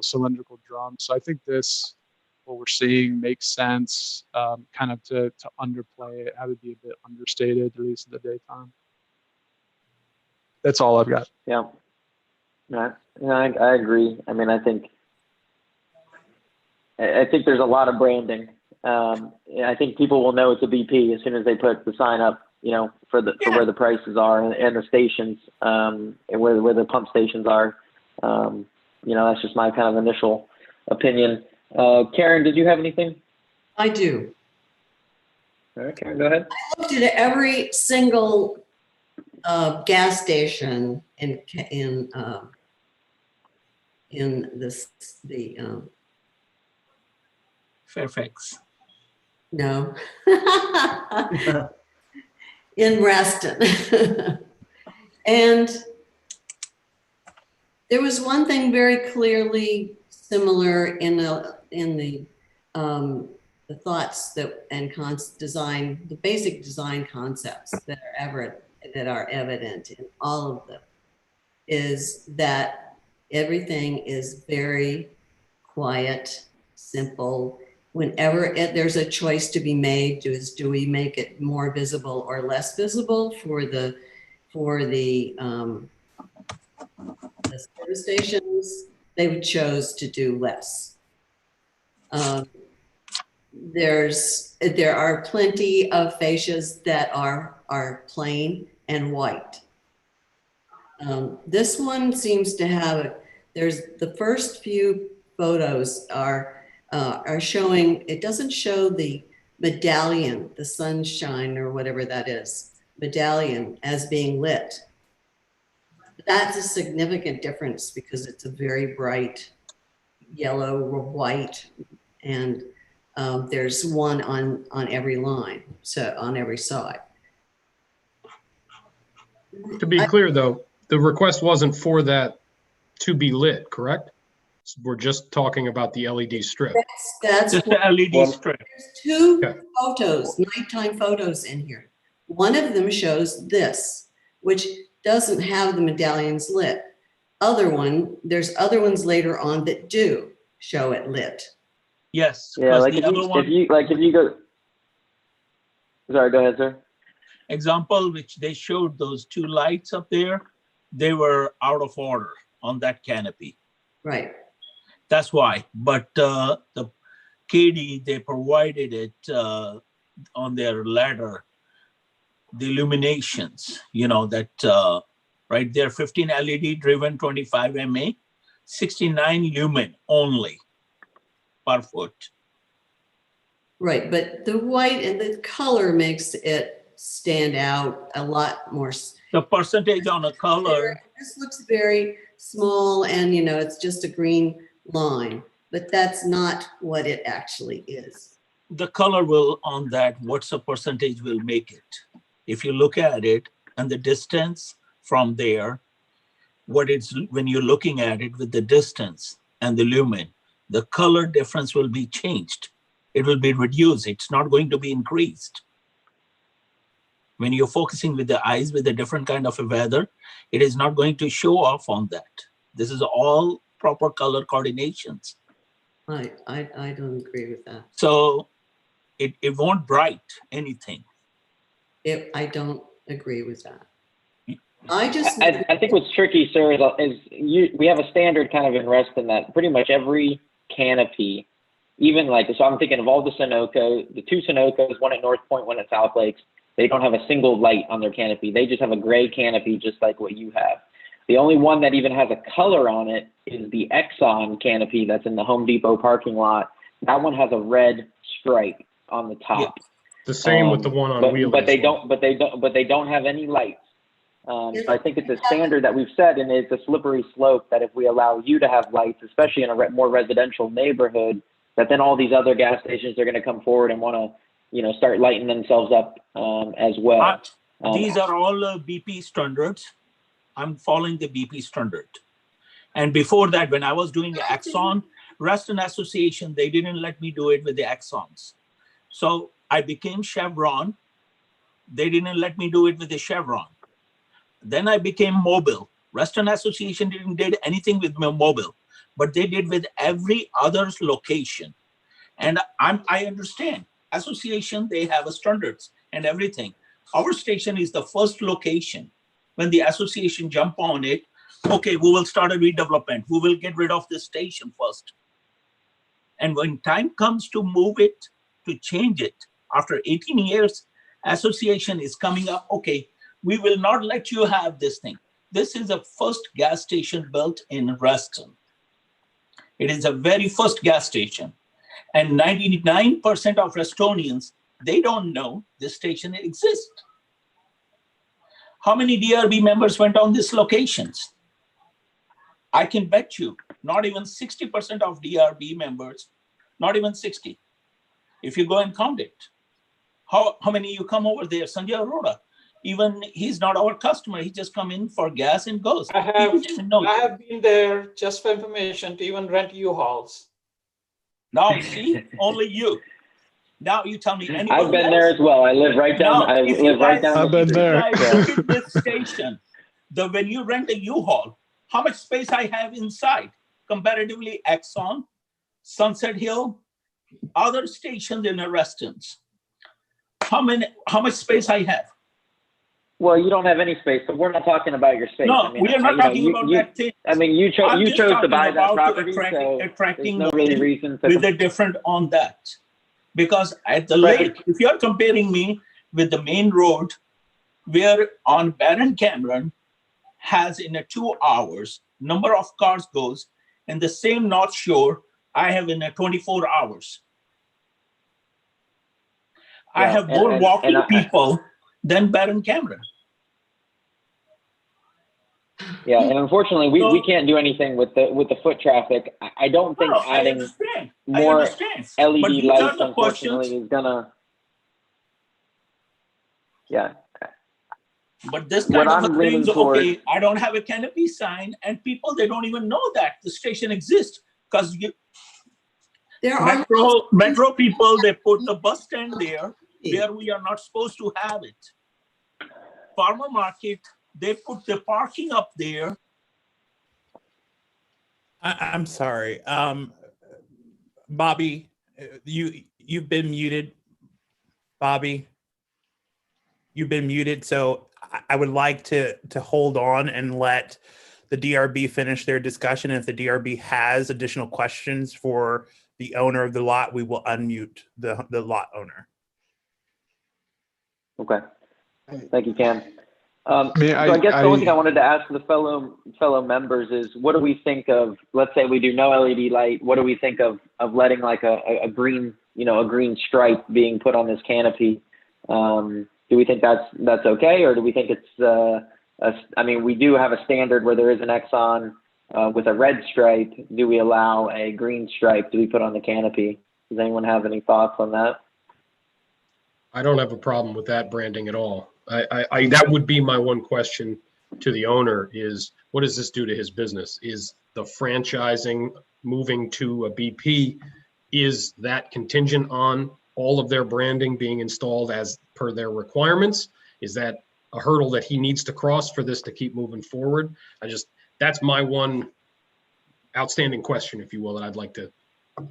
Speaker 7: cylindrical drums. So I think what we're seeing makes sense, kind of to underplay it, have it be a bit understated, at least in the daytime. That's all I've got.
Speaker 1: Yeah. I agree. I mean, I think there's a lot of branding. I think people will know it's a BP as soon as they put the sign up, for where the prices are and the stations, and where the pump stations are. That's just my kind of initial opinion. Karen, did you have anything?
Speaker 8: I do.
Speaker 1: All right, Karen, go ahead.
Speaker 8: I looked at every single gas station in the
Speaker 11: Fairfax.
Speaker 8: no in Reston. And there was one thing very clearly similar in the thoughts design, the basic design concepts that are evident in all of them, is that everything is very quiet, simple. Whenever there's a choice to be made, do we make it more visible or less visible for the service stations? They chose to do less. There are plenty of fascias that are plain and white. This one seems to have there's the first few photos are showing, it doesn't show the medallion, the sunshine or whatever that is, medallion as being lit. That's a significant difference because it's a very bright yellow or white, and there's one on every line, so on every side.
Speaker 6: To be clear though, the request wasn't for that to be lit, correct? We're just talking about the LED strip.
Speaker 8: That's
Speaker 11: Just the LED strip.
Speaker 8: There's two photos, nighttime photos in here. One of them shows this, which doesn't have the medallions lit. There's other ones later on that do show it lit.
Speaker 11: Yes.
Speaker 1: Yeah, like if you go. Sorry, go ahead, sir.
Speaker 11: Example, which they showed those two lights up there, they were out of order on that canopy.
Speaker 8: Right.
Speaker 11: That's why. But the KD, they provided it on their ladder, the illuminations, that right there, 15 LED driven, 25 mA, 69 lumen only per foot.
Speaker 8: Right, but the white and the color makes it stand out a lot more.
Speaker 11: The percentage on a color.
Speaker 8: This looks very small and, it's just a green line, but that's not what it actually is.
Speaker 11: The color will on that, what's the percentage will make it. If you look at it and the distance from there, when you're looking at it with the distance and the lumen, the color difference will be changed. It will be reduced. It's not going to be increased. When you're focusing with the eyes with a different kind of a weather, it is not going to show off on that. This is all proper color coordinations.
Speaker 8: I don't agree with that.
Speaker 11: So it won't bright anything.
Speaker 8: I don't agree with that. I just,
Speaker 1: I think what's tricky, sir, we have a standard kind of in Reston that pretty much every canopy, even like, so I'm thinking of all the Sunoco, the 2 Sunocos, one at North Point, one at South Lakes, they don't have a single light on their canopy. They just have a gray canopy, just like what you have. The only one that even has a color on it is the Exxon canopy that's in the Home Depot parking lot. That one has a red stripe on the top.
Speaker 6: The same with the one on wheels.
Speaker 1: But they don't have any lights. So I think it's a standard that we've set, and it's a slippery slope that if we allow you to have lights, especially in a more residential neighborhood, that then all these other gas stations are going to come forward and want to, start lighting themselves up as well.
Speaker 11: These are all BP standards. I'm following the BP standard. And before that, when I was doing the Exxon, Reston Association, they didn't let me do it with the Exxons. So I became Chevron. They didn't let me do it with the Chevron. Then I became Mobile. Reston Association didn't did anything with Mobile, but they did with every other location. And I understand. Association, they have a standards and everything. Our station is the first location. When the association jump on it, okay, we will start a redevelopment. We will get rid of this station first. And when time comes to move it, to change it, after 18 years, association is coming up, okay, we will not let you have this thing. This is the first gas station built in Reston. It is the very first gas station. And 99% of Restonians, they don't know this station exists. How many DRB members went on these locations? I can bet you not even 60% of DRB members, not even 60. If you go and count it, how many you come over there? Sanjay Arora, even he's not our customer. He just come in for gas and goes.
Speaker 4: I have been there, just for information, to even rent U-Hauls.
Speaker 11: Now, see, only you. Now you tell me anybody
Speaker 1: I've been
Speaker 11: else?
Speaker 1: there as well. I live right down.
Speaker 11: Now,
Speaker 1: I live right down.
Speaker 7: I've been there.
Speaker 11: Look at this station. When you rent a U-Haul, how much space I have inside? Comparatively, Exxon, Sunset Hill, other stations in the Restons. How much space I have?
Speaker 1: Well, you don't have any space, but we're not talking about your space.
Speaker 11: No, we are not talking about that thing.
Speaker 1: I mean, you chose to buy that property, so
Speaker 11: attracting
Speaker 1: there's no really reason to.
Speaker 11: with a different on that. Because at the lake, if you're comparing me with the main road, where on Barron Cameron has in a 2 hours, number of cars goes, and the same North Shore, I have in a 24 hours. I have more walking people than Barron Cameron.
Speaker 1: Yeah, and unfortunately, we can't do anything with the foot traffic. I don't think adding more LED lights, unfortunately, is gonna. Yeah.
Speaker 11: But this kind of things, okay, I don't have a canopy sign, and people, they don't even know that the station exists because metro people, they put the bus stand there where we are not supposed to have it. Farmer market, they put the parking up there.
Speaker 10: I'm sorry, Bobby, you've been muted. Bobby, you've been muted. So I would like to hold on and let the DRB finish their discussion. If the DRB has additional questions for the owner of the lot, we will unmute the lot owner.
Speaker 1: Okay. Thank you, Cam. So I guess the only thing I wanted to ask the fellow members is, what do we think of, let's say we do no LED light, what do we think of letting like a green, a green stripe being put on this canopy? Do we think that's okay, or do we think it's, I mean, we do have a standard where there is an Exxon with a red stripe. Do we allow a green stripe to be put on the canopy? Does anyone have any thoughts on that?
Speaker 6: I don't have a problem with that branding at all. That would be my one question to the owner is, what does this do to his business? Is the franchising moving to a BP, is that contingent on all of their branding being installed as per their requirements? Is that a hurdle that he needs to cross for this to keep moving forward? That's my one outstanding question, if you will, that I'd like to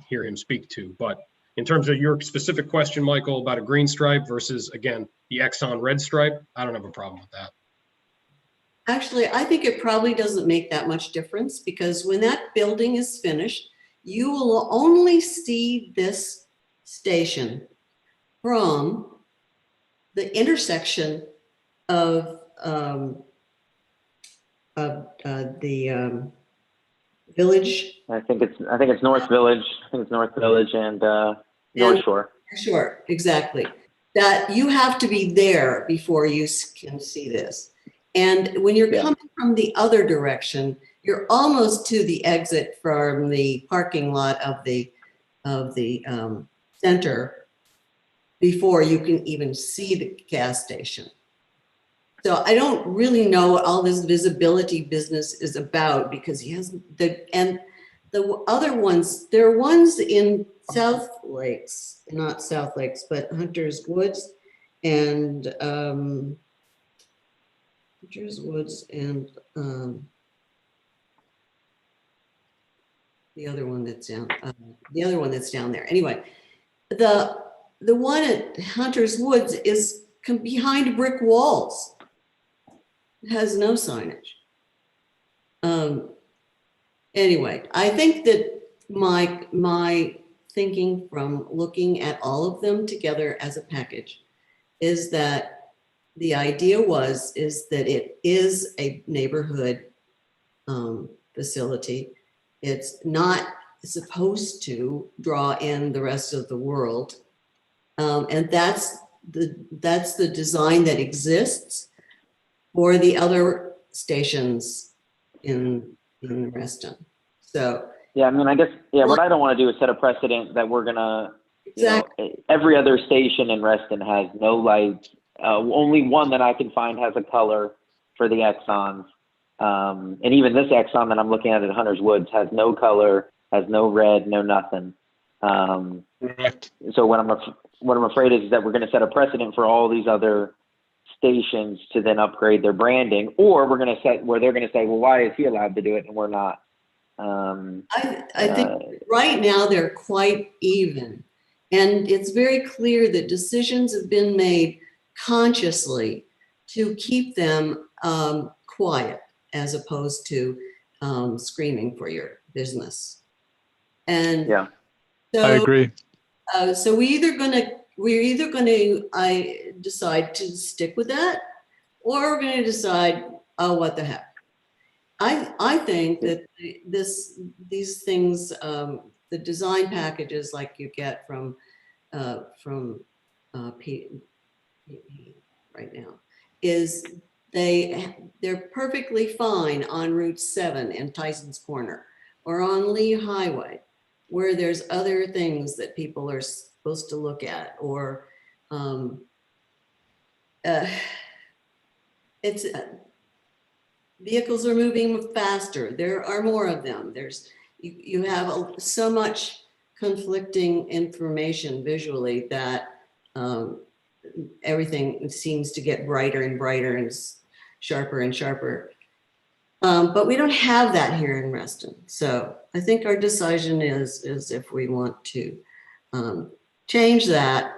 Speaker 6: hear him speak to. But in terms of your specific question, Michael, about a green stripe versus, again, the Exxon red stripe, I don't have a problem with that.
Speaker 8: Actually, I think it probably doesn't make that much difference because when that building is finished, you will only see this station from the intersection of the Village.
Speaker 1: I think it's North Village. I think it's North Village and North Shore.
Speaker 8: Sure, exactly. That you have to be there before you can see this. And when you're coming from the other direction, you're almost to the exit from the parking lot of the center before you can even see the gas station. So I don't really know what all this visibility business is about because he has the other ones, there are ones in South Lakes, not South Lakes, but Hunter's Woods and Hunter's Woods and the other one that's down there. Anyway, the one at Hunter's Woods is behind brick walls. It has no signage. Anyway, I think that my thinking from looking at all of them together as a package is that the idea is that it is a neighborhood facility. It's not supposed to draw in the rest of the world, and that's the design that exists for the other stations in Reston. So
Speaker 1: yeah, I mean, I guess what I don't want to do is set a precedent that we're gonna,
Speaker 8: exactly.
Speaker 1: Every other station in Reston has no lights. Only one that I can find has a color for the Exxons. And even this Exxon that I'm looking at Hunter's Woods has no color, has no red, no nothing.
Speaker 6: Correct.
Speaker 1: So what I'm afraid is that we're going to set a precedent for all these other stations to then upgrade their branding, or we're going to set where they're going to say, well, why is he allowed to do it and we're not?
Speaker 8: I think right now they're quite even, and it's very clear that decisions have been made consciously to keep them quiet as opposed to screaming for your business. And so
Speaker 7: I agree.
Speaker 8: So we're either gonna decide to stick with that, or we're gonna decide, oh, what the heck. I think that these things, the design packages like you get from P right now, is they're perfectly fine on Route 7 in Tyson's Corner or on Lee Highway, where there's other things that people are supposed to look at, or it's vehicles are moving faster. There are more of them. You have so much conflicting information visually that everything seems to get brighter and brighter and sharper and sharper. But we don't have that here in Reston. So I think our decision is if we want to change that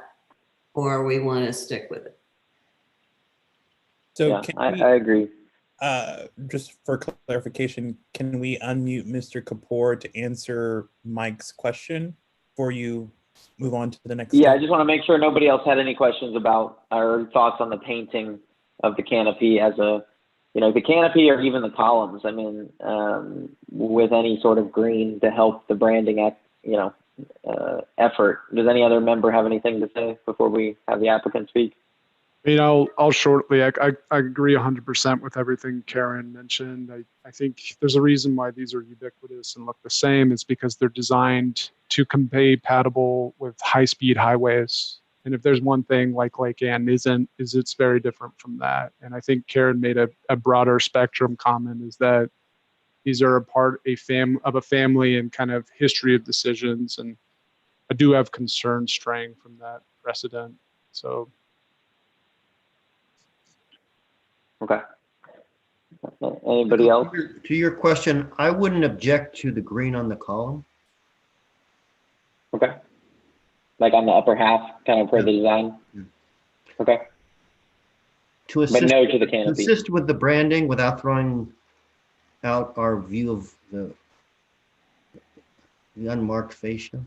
Speaker 8: or we want to stick with it.
Speaker 10: So
Speaker 1: I agree.
Speaker 10: Just for clarification, can we unmute Mr. Kapoor to answer Mike's question before you move on to the next
Speaker 1: Yeah,
Speaker 10: step?
Speaker 1: I just want to make sure nobody else had any questions about our thoughts on the painting of the canopy as the canopy or even the columns. I mean, with any sort of green to help the branding effort. Does any other member have anything to say before we have the applicant speak?
Speaker 7: I'll shortly, I agree 100% with everything Karen mentioned. I think there's a reason why these are ubiquitous and look the same. It's because they're designed to compatible with high-speed highways. And if there's one thing like Lake Ann isn't, is it's very different from that. And I think Karen made a broader spectrum comment, is that these are a part of a family and kind of history of decisions. And I do have concerns straying from that precedent. So.
Speaker 1: Okay. Anybody else?
Speaker 3: To your question, I wouldn't object to the green on the column.
Speaker 1: Okay. Like on the upper half, kind of for the design?
Speaker 3: Yeah.
Speaker 1: Okay.
Speaker 3: To
Speaker 1: but
Speaker 3: assist,
Speaker 1: no to the
Speaker 3: to
Speaker 1: canopy.
Speaker 3: assist with the branding without throwing out our view of the unmarked fascia.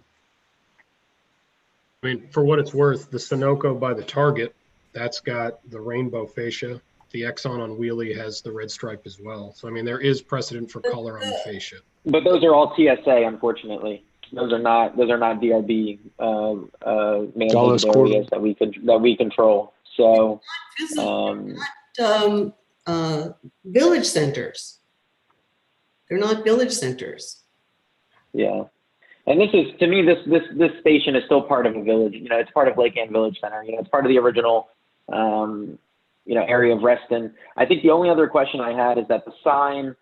Speaker 6: I mean, for what it's worth, the Sunoco by the Target, that's got the rainbow fascia. The Exxon on Wheelie has the red stripe as well. So, I mean, there is precedent for color on the fascia.
Speaker 1: But those are all TSA, unfortunately. Those are not DRB mandated areas that we control. So,
Speaker 8: Village centers. They're not village centers.
Speaker 1: yeah. And this is, to me, this station is still part of a village. You know, it's part of Lake Ann Village Center. You know, it's part of the original, you know, area of Reston. I think the only other question I had is that the sign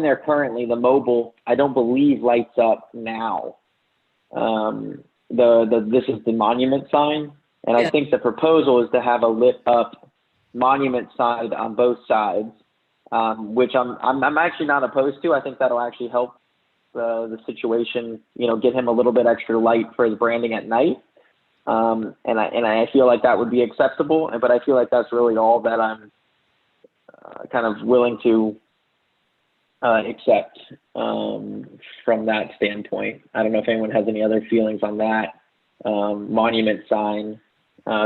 Speaker 1: there currently, the mobile, I don't believe lights up now. This is the monument sign, and I think the proposal is to have a lit up monument sign on both sides, which I'm actually not opposed to. I think that'll actually help the situation, you know, get him a little bit extra light for his branding at night. And I feel like that would be acceptable, but I feel like that's really all that I'm kind of willing to accept from that standpoint. I don't know if anyone has any other feelings on that monument sign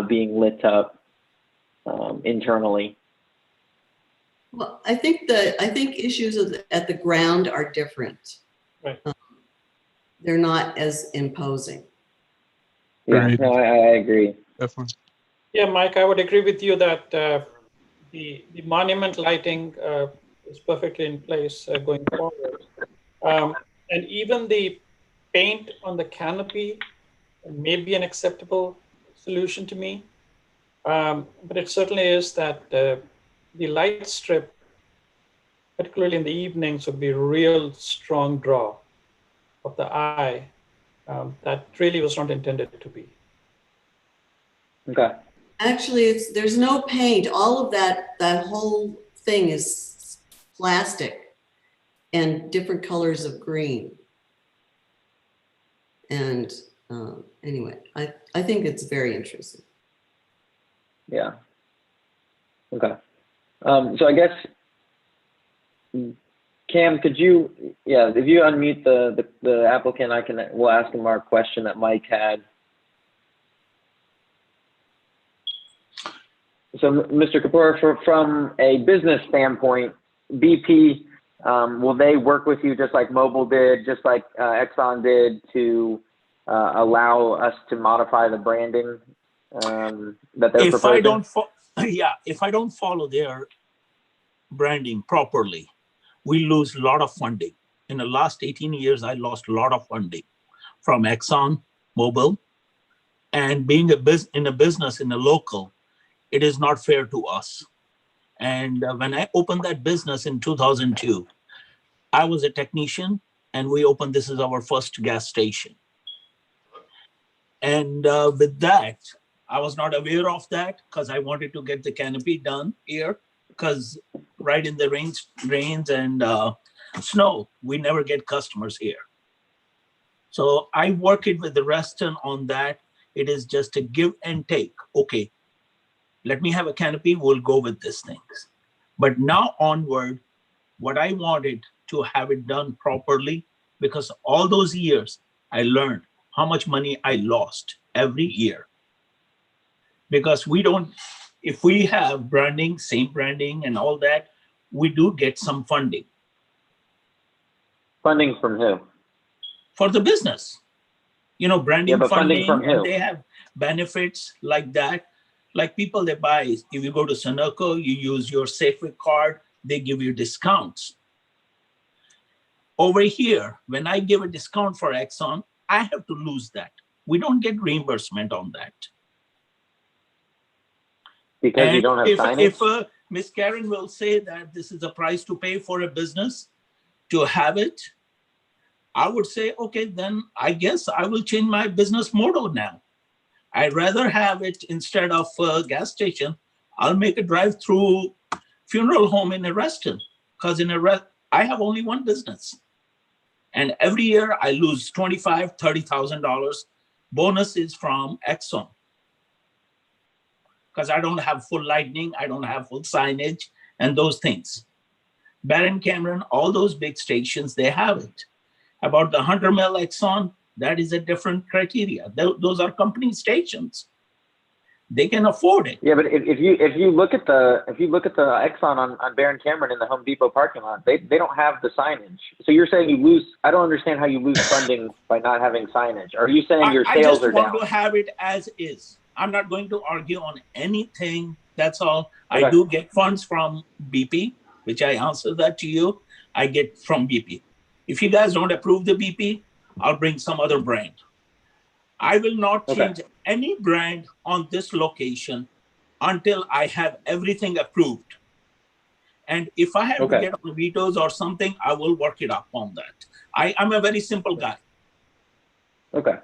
Speaker 1: being lit up internally.
Speaker 8: Well, I think issues at the ground are different.
Speaker 4: Right.
Speaker 8: They're not as imposing.
Speaker 1: Yeah,
Speaker 7: Right.
Speaker 1: no, I agree.
Speaker 7: Definitely.
Speaker 4: Yeah, Mike, I would agree with you that the monument lighting is perfectly in place going forward. And even the paint on the canopy may be an acceptable solution to me. But it certainly is that the light strip, particularly in the evenings, would be a real strong draw of the eye that really was not intended to be.
Speaker 1: Okay.
Speaker 8: Actually, there's no paint. All of that whole thing is plastic and different colors of green. And anyway, I think it's very interesting.
Speaker 1: Yeah. Okay. So I guess, Cam, could you, if you unmute the applicant, we'll ask him our question that Mike had. So, Mr. Kapoor, from a business standpoint, BP, will they work with you just like Mobil did, just like Exxon did, to allow us to modify the branding that they're proposing?
Speaker 11: If I don't follow their branding properly, we lose a lot of funding. In the last 18 years, I lost a lot of funding from Exxon, Mobil, and being in a business in a local, it is not fair to us. And when I opened that business in 2002, I was a technician, and we opened, this is our first gas station. And with that, I was not aware of that because I wanted to get the canopy done here, because right in the rains and snow, we never get customers here. So I worked with the Reston on that. It is just a give and take. Okay, let me have a canopy, we'll go with these things. But now onward, what I wanted to have it done properly, because all those years I learned how much money I lost every year. Because if we have branding, same branding and all that, we do get some funding.
Speaker 1: Funding from who?
Speaker 11: For the business. You know, branding,
Speaker 1: but funding from who?
Speaker 11: And they have benefits like that. Like people that buy, if you go to Sunoco, you use your Safeway card, they give you discounts. Over here, when I give a discount for Exxon, I have to lose that. We don't get reimbursement on that.
Speaker 1: Because you don't have signage?
Speaker 11: If Ms. Karen will say that this is a price to pay for a business to have it, I would say, okay, then I guess I will change my business model now. I'd rather have it instead of a gas station. I'll make a drive-through funeral home in Reston, because I have only one business. And every year I lose $25,000, $30,000 bonuses from Exxon. because I don't have full lighting, I don't have full signage and those things. Barron Cameron, all those big stations, they have it. About the 100 mil Exxon, that is a different criteria. Those are company stations. They can afford it.
Speaker 1: Yeah, but if you look at the Exxon on Barron Cameron in the Home Depot parking lot, they don't have the signage. So you're saying you lose? I don't understand how you lose funding by not having signage. Are you saying your sales are down?
Speaker 11: I just want to have it as is. I'm not going to argue on anything. That's all.
Speaker 1: Okay.
Speaker 11: I do get funds from BP, which I answered that to you. I get from BP. If you guys don't approve the BP, I'll bring some other brand. I will not change any brand on this location until I have everything approved. And if I have to get on vetoes or something, I will work it up on that. I'm a very simple guy.
Speaker 1: Okay.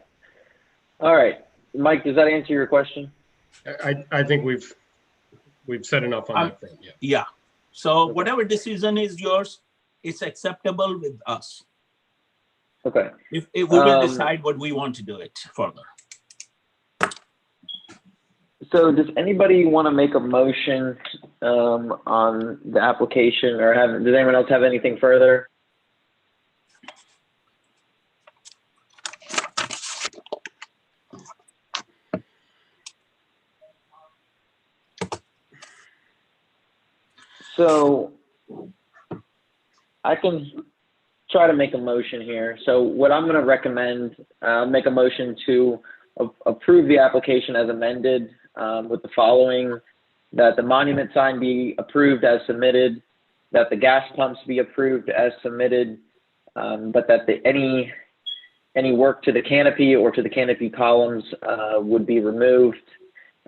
Speaker 1: All right. Mike, does that answer your question?
Speaker 6: I think we've said enough on that front.
Speaker 11: Yeah. So whatever decision is yours, it's acceptable with us.
Speaker 1: Okay.
Speaker 11: If we will decide what we want to do it further.
Speaker 1: So does anybody want to make a motion on the application, or does anyone else have anything further? So I can try to make a motion here. So what I'm going to recommend, make a motion to approve the application as amended with the following: that the monument sign be approved as submitted, that the gas pumps be approved as submitted, but that any work to the canopy or to the canopy columns would be removed,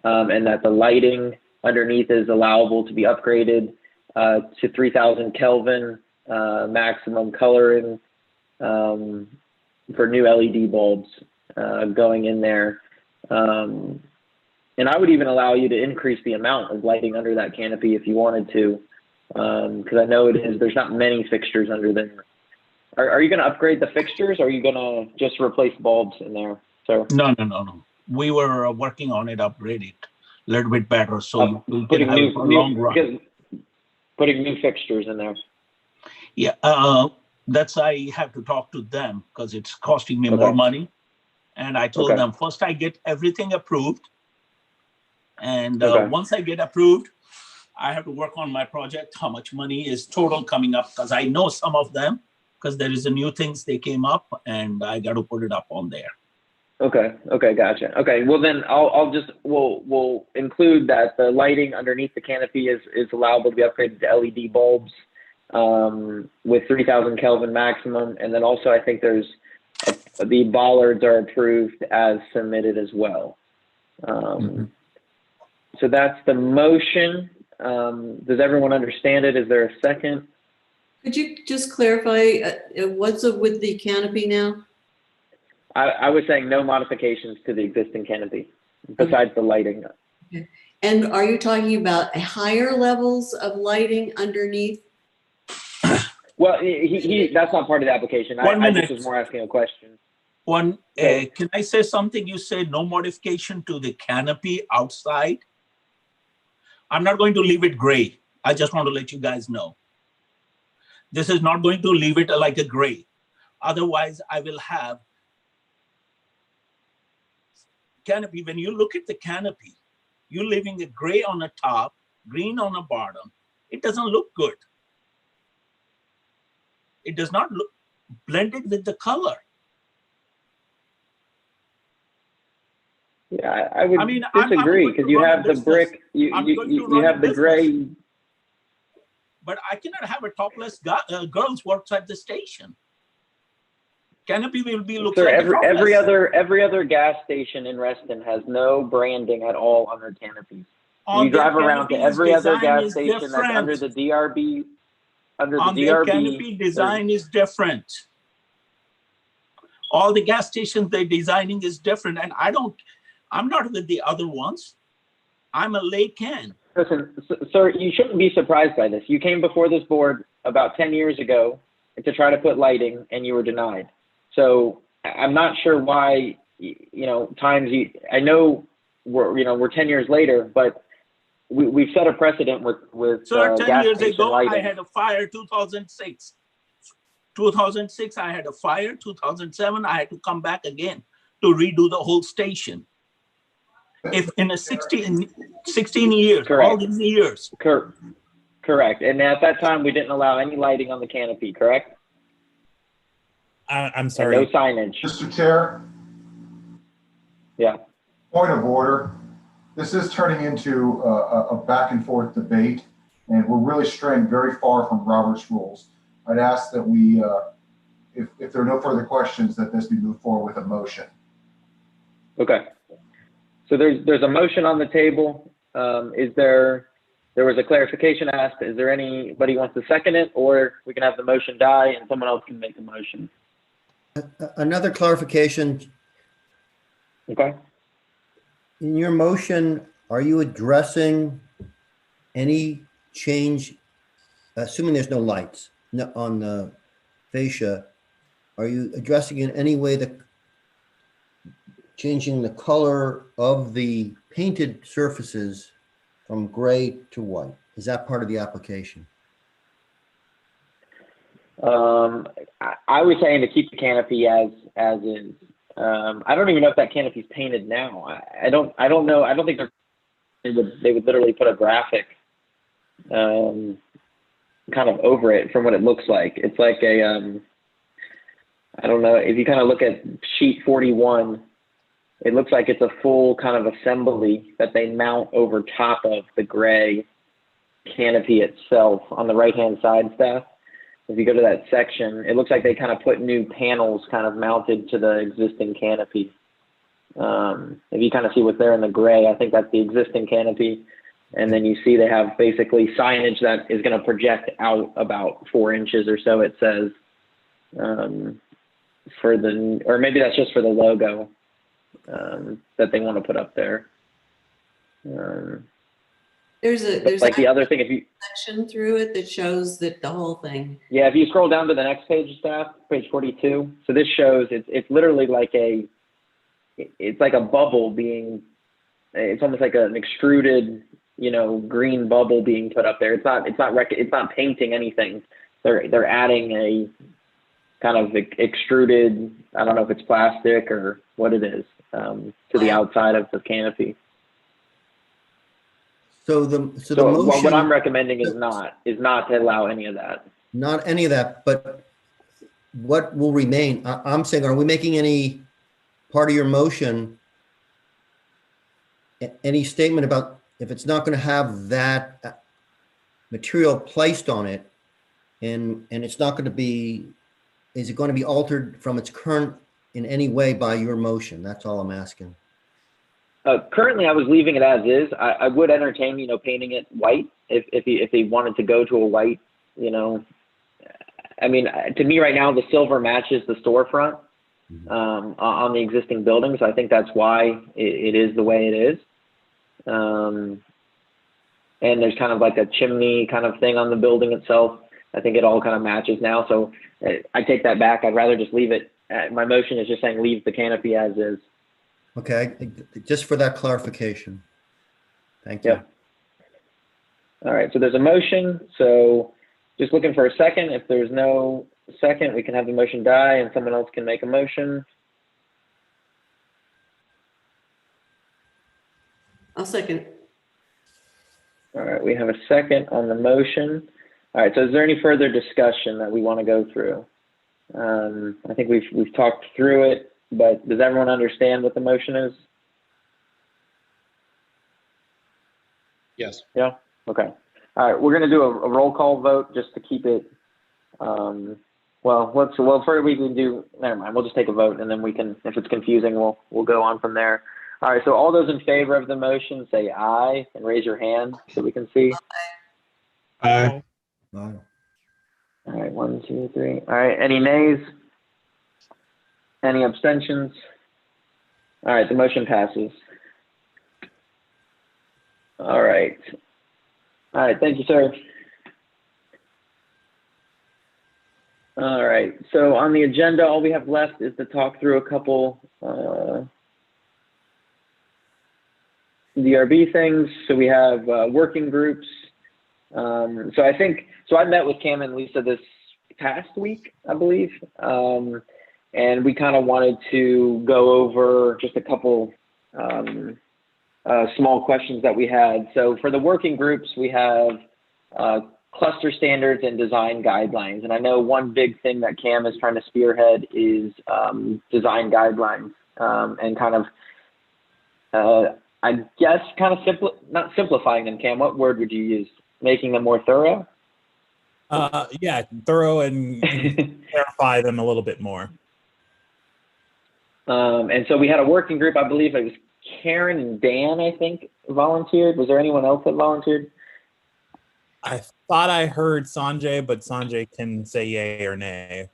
Speaker 1: and that the lighting underneath is allowable to be upgraded to 3000 Kelvin maximum coloring for new LED bulbs going in there. And I would even allow you to increase the amount of lighting under that canopy if you wanted to, because I know there's not many fixtures under there. Are you going to upgrade the fixtures, or are you going to just replace bulbs in there? So
Speaker 11: No. We were working on it, upgrade it a little bit better, so you can have it for a long run.
Speaker 1: Putting new fixtures in there.
Speaker 11: Yeah, that's I have to talk to them because it's costing me more money. And I told them first I get everything approved. And once I get approved, I have to work on my project, how much money is total coming up, because I know some of them, because there is a new things they came up and I got to put it up on there.
Speaker 1: Okay, gotcha. Okay, well then we'll include that the lighting underneath the canopy is allowable to be upgraded to LED bulbs with 3000 Kelvin maximum, and then also I think there's the bollards are approved as submitted as well. So that's the motion. Does everyone understand it? Is there a second?
Speaker 8: Could you just clarify what's with the canopy now?
Speaker 1: I was saying no modifications to the existing canopy besides the lighting.
Speaker 8: Okay. And are you talking about higher levels of lighting underneath?
Speaker 1: Well, that's not part of the application. I just was more asking a question.
Speaker 11: Can I say something? You say no modification to the canopy outside. I'm not going to leave it gray. I just want to let you guys know. This is not going to leave it like a gray. Otherwise, I will have canopy. When you look at the canopy, you're leaving a gray on the top, green on the bottom. It doesn't look good. It does not look blended with the color.
Speaker 1: Yeah, I would disagree, because you have the brick, you have the gray.
Speaker 11: But I cannot have a topless girls works at the station. Canopy will be looks like
Speaker 1: every other gas station in Reston has no branding at all on their canopies. You drive around to every other gas station that's under the DRB.
Speaker 11: Their canopy design is different. All the gas stations they're designing is different, and I'm not with the other ones. I'm a laycan.
Speaker 1: Listen, sir, you shouldn't be surprised by this. You came before this board about 10 years ago to try to put lighting, and you were denied. So I'm not sure why, I know we're 10 years later, but we've set a precedent with
Speaker 11: So 10
Speaker 1: gas
Speaker 11: years
Speaker 1: station
Speaker 11: ago, I
Speaker 1: lighting.
Speaker 11: had a fire 2006. 2006, I had a fire. 2007, I had to come back again to redo the whole station. If in a 16 years, all
Speaker 1: Correct.
Speaker 11: these years.
Speaker 1: Correct. And at that time, we didn't allow any lighting on the canopy, correct?
Speaker 10: I'm
Speaker 1: And
Speaker 10: sorry.
Speaker 1: no signage.
Speaker 12: Mr. Chair,
Speaker 1: Yeah.
Speaker 12: point of order. This is turning into a back and forth debate, and we're really straying very far from Robert's rules. I'd ask that we, if there are no further questions, that this be moved forward with a motion.
Speaker 1: Okay. So there's a motion on the table. There was a clarification asked. Is there anybody who wants to second it, or we can have the motion die and someone else can make the motion?
Speaker 3: Another clarification.
Speaker 1: Okay.
Speaker 3: In your motion, are you addressing any change, assuming there's no lights on the fascia, are you addressing in any way the changing the color of the painted surfaces from gray to white? Is that part of the application?
Speaker 1: I was saying to keep the canopy as is. I don't even know if that canopy's painted now. I don't know. I don't think they would literally put a graphic kind of over it from what it looks like. It's like a I don't know, if you kind of look at sheet 41, it looks like it's a full kind of assembly that they mount over top of the gray canopy itself on the right-hand side, Steph. If you go to that section, it looks like they kind of put new panels kind of mounted to the existing canopy. If you kind of see what's there in the gray, I think that's the existing canopy. And then you see they have basically signage that is going to project out about 4 inches or so, it says, or maybe that's just for the logo that they want to put up there.
Speaker 8: There's
Speaker 1: like the other thing, if you
Speaker 8: section through it that shows that the whole thing.
Speaker 1: Yeah, if you scroll down to the next page, Steph, page 42. So this shows it's literally like it's like a bubble being, it's almost like an extruded, green bubble being put up there. It's not painting anything. They're adding a kind of extruded, I don't know if it's plastic or what it is, to the outside of the canopy.
Speaker 3: So the motion,
Speaker 1: what I'm recommending is not to allow any of that.
Speaker 3: Not any of that, but what will remain? I'm saying, are we making any part of your motion, any statement about if it's not going to have that material placed on it, and it's not going to be, is it going to be altered from its current in any way by your motion? That's all I'm asking.
Speaker 1: Currently, I was leaving it as is. I would entertain, painting it white if he wanted to go to a white, I mean, to me right now, the silver matches the storefront on the existing building. So I think that's why it is the way it is. And there's kind of like a chimney kind of thing on the building itself. I think it all kind of matches now. So I take that back. I'd rather just leave it. My motion is just saying leave the canopy as is.
Speaker 3: Okay, just for that clarification. Thank you.
Speaker 1: Yeah. All right, so there's a motion. So just looking for a second. If there's no second, we can have the motion die and someone else can make a motion.
Speaker 8: I'll second.
Speaker 1: All right, we have a second on the motion. All right, so is there any further discussion that we want to go through? I think we've talked through it, but does everyone understand what the motion is?
Speaker 6: Yes.
Speaker 1: Yeah, okay. All right, we're gonna do a roll call vote just to keep it, first we can do, never mind, we'll just take a vote and then we can, if it's confusing, we'll go on from there. All right, so all those in favor of the motion, say aye and raise your hand so we can see.
Speaker 7: Aye.
Speaker 3: Aye.
Speaker 1: All right, 1, 2, 3. All right, any nays? Any abstentions? All right, the motion passes. All right. All right, thank you, sir. All right, so on the agenda, all we have left is to talk through a couple DRB things. So we have working groups. So I met with Cam and Lisa this past week, I believe. And we kind of wanted to go over just a couple small questions that we had. So for the working groups, we have cluster standards and design guidelines. And I know one big thing that Cam is trying to spearhead is design guidelines and kind of, I guess, kind of not simplifying them, Cam. What word would you use? Making them more thorough?
Speaker 10: Yeah, thorough and clarify them a little bit more.
Speaker 1: And so we had a working group. I believe it was Karen and Dan, I think, volunteered. Was there anyone else that volunteered?
Speaker 10: I thought I heard Sanjay, but Sanjay can say yay or nay.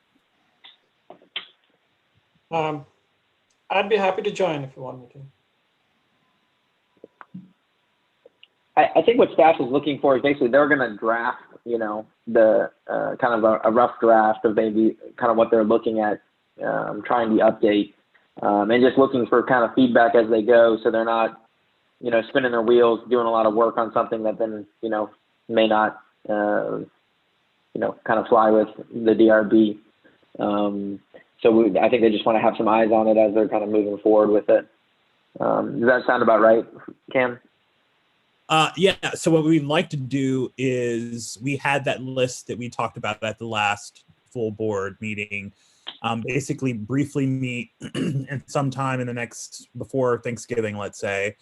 Speaker 4: I'd be happy to join if you want me to.
Speaker 1: I think what staff is looking for is basically they're going to draft, the kind of a rough draft of maybe kind of what they're looking at, trying to update, and just looking for kind of feedback as they go, so they're not, spinning their wheels, doing a lot of work on something that then, may not, kind of fly with the DRB. So I think they just want to have some eyes on it as they're kind of moving forward with it. Does that sound about right, Cam?
Speaker 10: Yeah, so what we'd like to do is we had that list that we talked about at the last full board meeting. Basically briefly meet and sometime in the before Thanksgiving, let's say,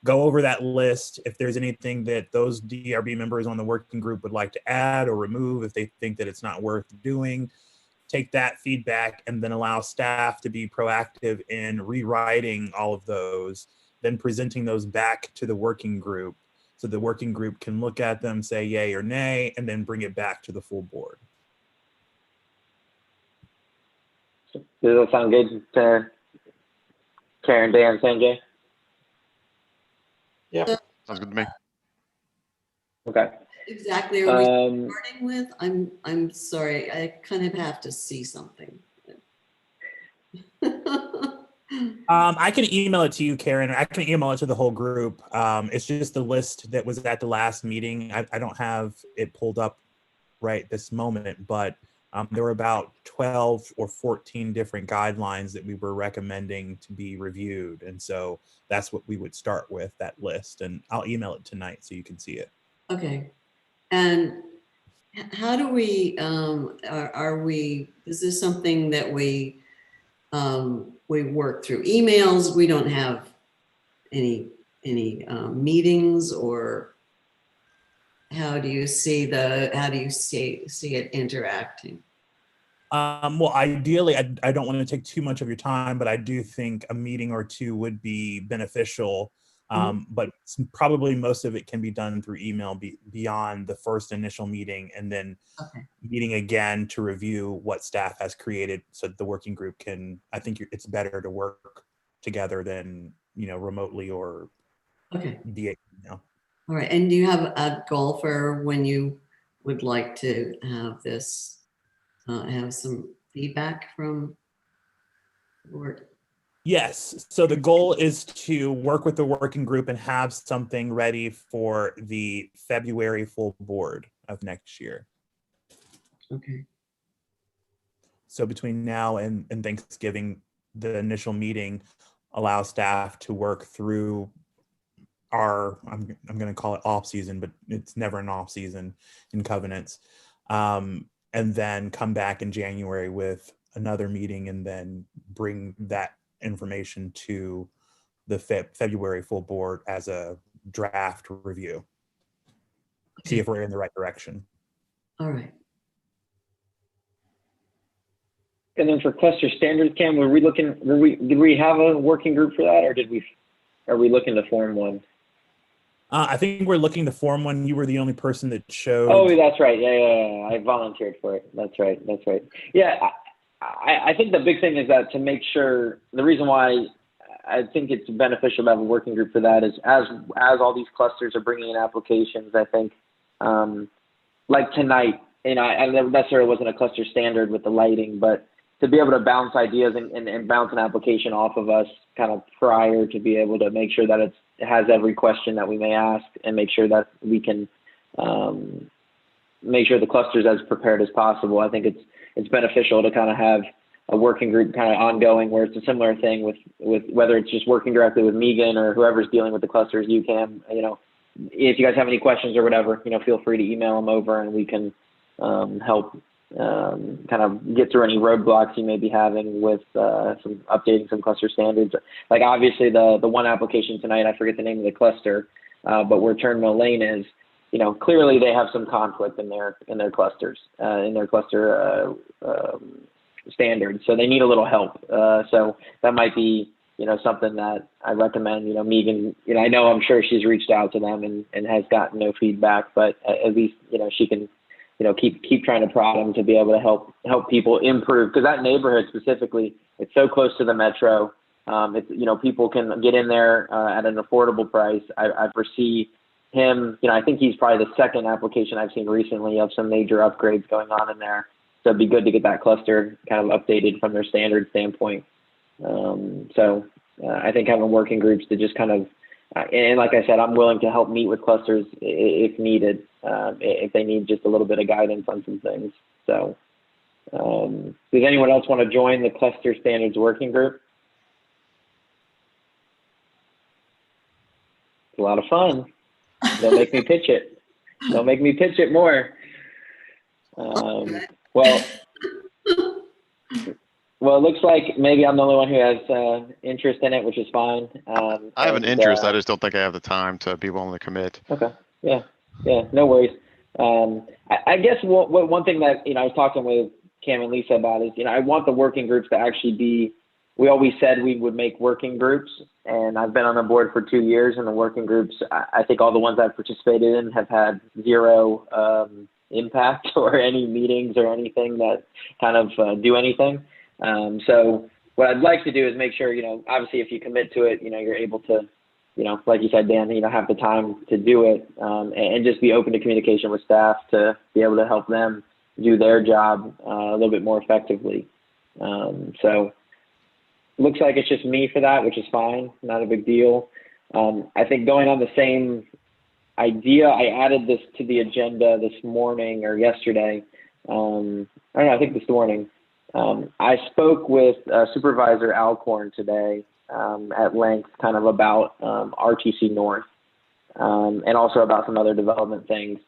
Speaker 10: go over that list. If there's anything that those DRB members on the working group would like to add or remove, if they think that it's not worth doing, take that feedback and then allow staff to be proactive in rewriting all of those, then presenting those back to the working group. So the working group can look at them, say yay or nay, and then bring it back to the full board.
Speaker 1: Does that sound good to Karen, Dan, Sanjay?
Speaker 4: Yeah.
Speaker 5: Sounds good to me.
Speaker 1: Okay.
Speaker 8: Exactly. Are we starting with? I'm sorry. I kind of have to see something.
Speaker 10: I can email it to you, Karen. I can email it to the whole group. It's just the list that was at the last meeting. I don't have it pulled up right this moment, but there were about 12 or 14 different guidelines that we were recommending to be reviewed. And so that's what we would start with, that list. And I'll email it tonight so you can see it.
Speaker 8: Okay. And how do we, is this something that we work through emails? We don't have any meetings, or how do you see it interacting?
Speaker 10: Well, ideally, I don't want to take too much of your time, but I do think a meeting or two would be beneficial. But probably most of it can be done through email beyond the first initial meeting, and then meeting again to review what staff has created so that the working group can, I think it's better to work together than, remotely or via email.
Speaker 8: All right. And do you have a goal for when you would like to have this, have some feedback from the board?
Speaker 10: Yes. So the goal is to work with the working group and have something ready for the February full board of next year.
Speaker 8: Okay.
Speaker 10: So between now and Thanksgiving, the initial meeting allows staff to work through our, I'm going to call it off season, but it's never an off season in covenants. And then come back in January with another meeting and then bring that information to the February full board as a draft review.
Speaker 8: Okay.
Speaker 10: See if we're in the right direction.
Speaker 8: All right.
Speaker 1: And then for cluster standards, Cam, did we have a working group for that, or are we looking to form one?
Speaker 10: I think we're looking to form one. You were the only person that showed.
Speaker 1: Oh, that's right. Yeah. I volunteered for it. That's right. Yeah. I think the big thing is that to make sure, the reason why I think it's beneficial to have a working group for that is as all these clusters are bringing in applications, I think, like tonight, I necessarily wasn't a cluster standard with the lighting, but to be able to bounce ideas and bounce an application off of us kind of prior to be able to make sure that it has every question that we may ask and make sure that we can make sure the cluster's as prepared as possible. I think it's beneficial to kind of have a working group kind of ongoing where it's a similar thing with whether it's just working directly with Megan or whoever's dealing with the clusters, you can, if you guys have any questions or whatever, feel free to email them over and we can help kind of get through any roadblocks you may be having with some updating some cluster standards. Like obviously the one application tonight, I forget the name of the cluster, but where Turnmill Lane is, clearly they have some conflict in their clusters, in their cluster standards. So they need a little help. So that might be, something that I recommend, Megan, I'm sure she's reached out to them and has gotten no feedback, but at least, she can, keep trying to prod them to be able to help people improve. Because that neighborhood specifically, it's so close to the metro. It's, people can get in there at an affordable price. I foresee him, I think he's probably the second application I've seen recently of some major upgrades going on in there. So it'd be good to get that cluster kind of updated from their standard standpoint. I think having working groups to just kind of, and like I said, I'm willing to help meet with clusters if needed, if they need just a little bit of guidance on some things. So does anyone else want to join the cluster standards working group? It's a lot of fun. Don't make me pitch it. Don't make me pitch it more. Well, it looks like maybe I'm the only one who has interest in it, which is fine.
Speaker 5: I have an interest. I just don't think I have the time to be willing to commit.
Speaker 1: Okay. Yeah. No worries. I guess one thing that I was talking with Cam and Lisa about is I want the working groups to actually be. We always said we would make working groups, and I've been on the board for 2 years, and the working groups, I think all the ones I've participated in have had zero impact or any meetings or anything that kind of do anything. So what I'd like to do is make sure, obviously if you commit to it, you're able to, like you said, Dan, have the time to do it, and just be open to communication with staff to be able to help them do their job a little bit more effectively. So looks like it's just me for that, which is fine. Not a big deal. I think going on the same idea, I added this to the agenda this morning or yesterday. I don't know, I think this morning. I spoke with Supervisor Alcorn today at length kind of about RTC North and also about some other development things.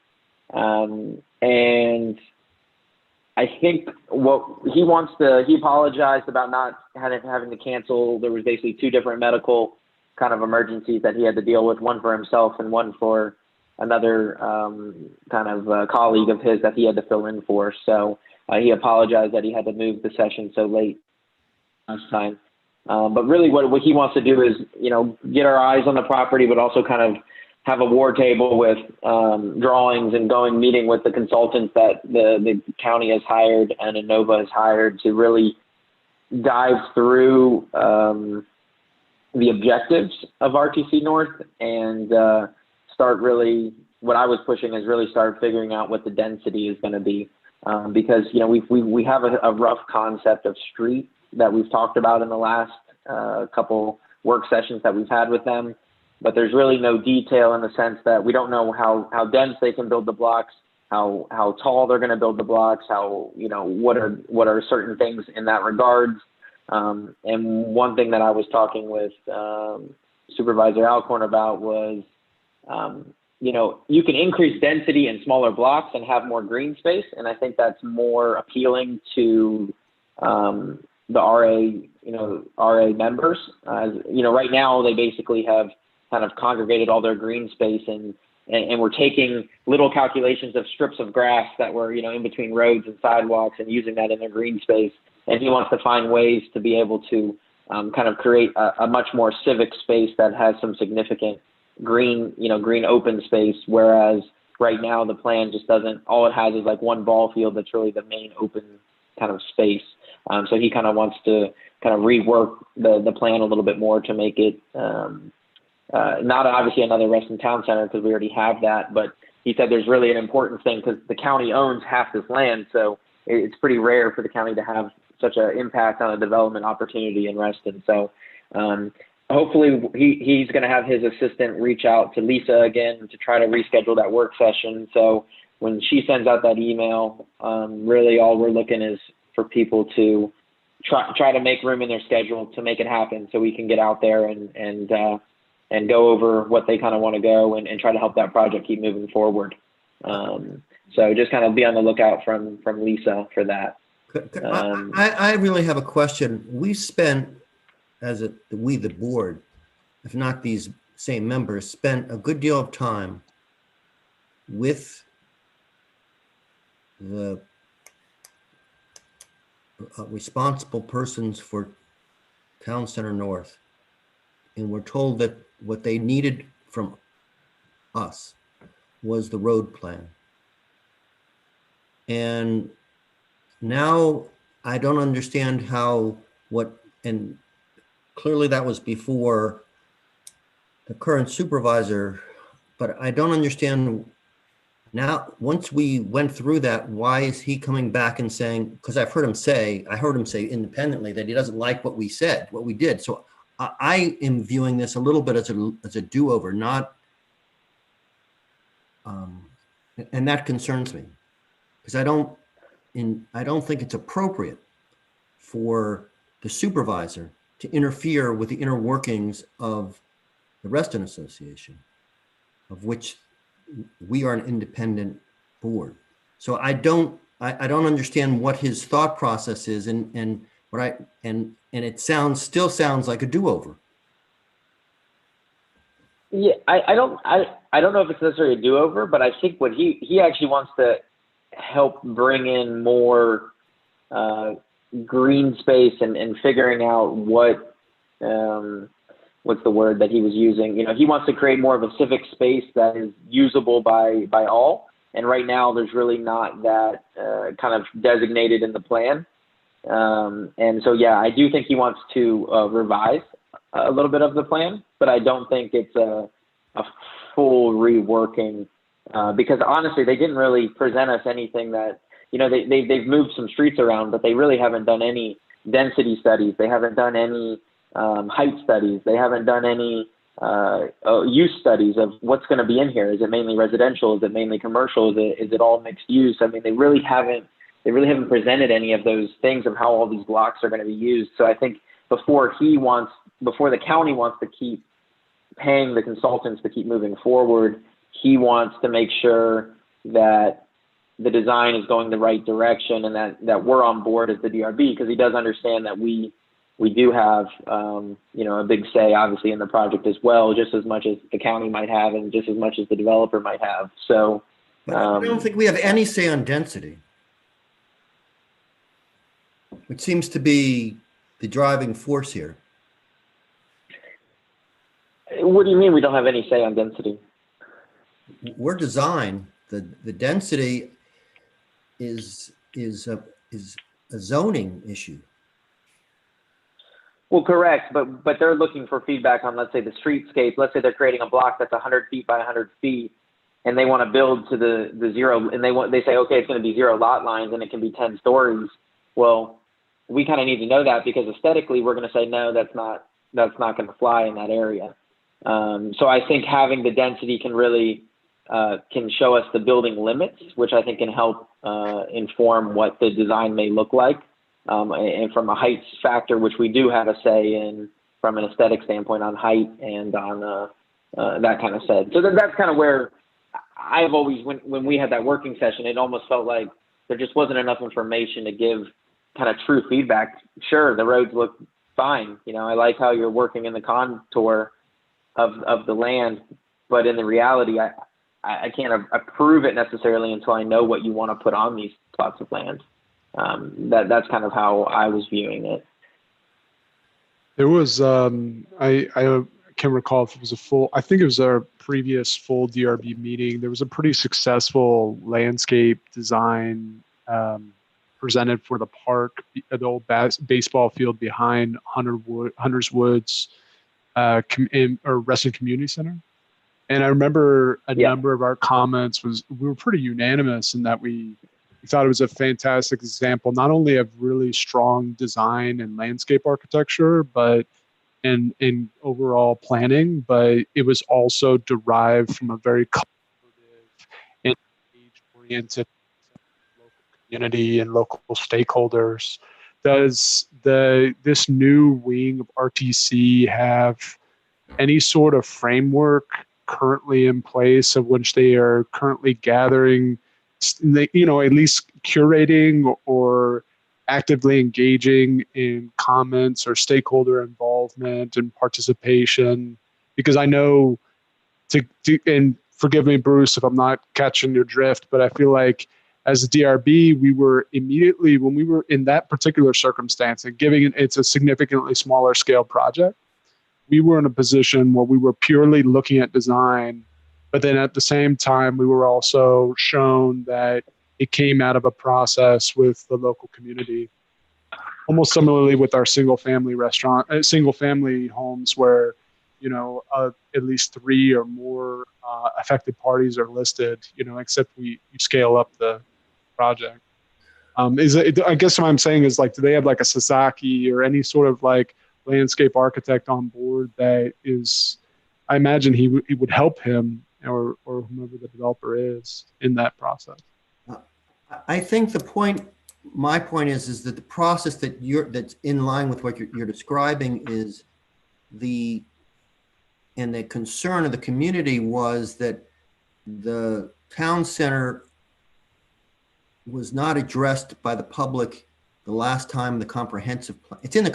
Speaker 1: And I think what he he apologized about not having to cancel. There was basically 2 different medical kind of emergencies that he had to deal with, one for himself and one for another kind of colleague of his that he had to fill in for. So he apologized that he had to move the session so late last time. But really what he wants to do is, get our eyes on the property, but also kind of have a war table with drawings and meeting with the consultants that the county has hired and Innova has hired to really dive through the objectives of RTC North and start really, what I was pushing is really start figuring out what the density is going to be. Because, we have a rough concept of street that we've talked about in the last couple work sessions that we've had with them. But there's really no detail in the sense that we don't know how dense they can build the blocks, how tall they're going to build the blocks, how, what are certain things in that regards. And one thing that I was talking with Supervisor Alcorn about was, you can increase density in smaller blocks and have more green space. And I think that's more appealing to the RA members. Right now they basically have kind of congregated all their green space and we're taking little calculations of strips of grass that were, in between roads and sidewalks and using that in their green space. And he wants to find ways to be able to kind of create a much more civic space that has some significant green open space. Whereas right now the plan just doesn't, all it has is like one ball field that's really the main open kind of space. So he kind of wants to kind of rework the plan a little bit more to make it, not obviously another Reston Town Center because we already have that, but he said there's really an important thing because the county owns half this land, so it's pretty rare for the county to have such an impact on a development opportunity in Reston. So hopefully he's going to have his assistant reach out to Lisa again to try to reschedule that work session. So when she sends out that email, really all we're looking is for people to try to make room in their schedule to make it happen, so we can get out there and go over what they kind of want to go and try to help that project keep moving forward. So just kind of be on the lookout from Lisa for that.
Speaker 3: I really have a question. We spent, we the board, if not these same members, spent a good deal of time with the responsible persons for Town Center North, and we're told that what they needed from us was the road plan. And now I don't understand and clearly that was before the current supervisor, but I don't understand now, once we went through that, why is he coming back and saying, because I heard him say independently that he doesn't like what we said, what we did. So I am viewing this a little bit as a do-over, not, and that concerns me, because I don't think it's appropriate for the supervisor to interfere with the inner workings of the Reston Association, of which we are an independent board. So I don't understand what his thought process is, and it still sounds like a do-over.
Speaker 1: Yeah, I don't know if it's necessarily a do-over, but I think what he actually wants to help bring in more green space and figuring out what's the word that he was using? He wants to create more of a civic space that is usable by all. And right now there's really not that kind of designated in the plan. And so, yeah, I do think he wants to revise a little bit of the plan, but I don't think it's a full reworking because honestly, they didn't really present us anything that, they've moved some streets around, but they really haven't done any density studies. They haven't done any height studies. They haven't done any use studies of what's going to be in here. Is it mainly residential? Is it mainly commercial? Is it all mixed use? I mean, they really haven't presented any of those things of how all these blocks are going to be used. So I think before the county wants to keep paying the consultants to keep moving forward, he wants to make sure that the design is going the right direction and that we're on board as the DRB, because he does understand that we do have, a big say, obviously, in the project as well, just as much as the county might have and just as much as the developer might have. So
Speaker 3: I don't think we have any say on density, which seems to be the driving force here.
Speaker 1: What do you mean we don't have any say on density?
Speaker 3: We're design. The density is a zoning issue.
Speaker 1: Well, correct, but they're looking for feedback on, let's say, the streetscape. Let's say they're creating a block that's 100 feet by 100 feet, and they want to build to the zero, and they say, okay, it's going to be 0 lot lines, and it can be 10 stories. Well, we kind of need to know that, because aesthetically, we're going to say, no, that's not going to fly in that area. So I think having the density can really can show us the building limits, which I think can help inform what the design may look like. And from a height factor, which we do have a say in from an aesthetic standpoint on height and on that kind of said. So that's kind of where I've always, when we had that working session, it almost felt like there just wasn't enough information to give kind of true feedback. Sure, the roads look fine. I like how you're working in the contour of the land, but in the reality, I can't approve it necessarily until I know what you want to put on these plots of land. That's kind of how I was viewing it.
Speaker 7: There was, I can't recall if it was I think it was our previous full DRB meeting. There was a pretty successful landscape design presented for the park, the old baseball field behind Hunter's Woods or Reston Community Center. And I remember a number of our comments we were pretty unanimous in that we we thought it was a fantastic example, not only of really strong design and landscape architecture, but in overall planning, but it was also derived from a very collaborative and age-oriented local community and local stakeholders. Does this new wing of RTC have any sort of framework currently in place of which they are currently gathering, at least curating or actively engaging in comments or stakeholder involvement and participation? Because I know and forgive me, Bruce, if I'm not catching your drift, but I feel like as a DRB, we were immediately, when we were in that particular circumstance and it's a significantly smaller scale project, we were in a position where we were purely looking at design, but then at the same time, we were also shown that it came out of a process with the local community. Almost similarly with our single family homes where, at least 3 or more affected parties are listed, except you scale up the project. I guess what I'm saying is, like, do they have like a Sasaki or any sort of like landscape architect on board that is, I imagine he would help him or whomever the developer is in that process?
Speaker 3: I think my point is that the process that's in line with what you're describing is the concern of the community was that the town center was not addressed by the public the last time the comprehensive plan. It's in the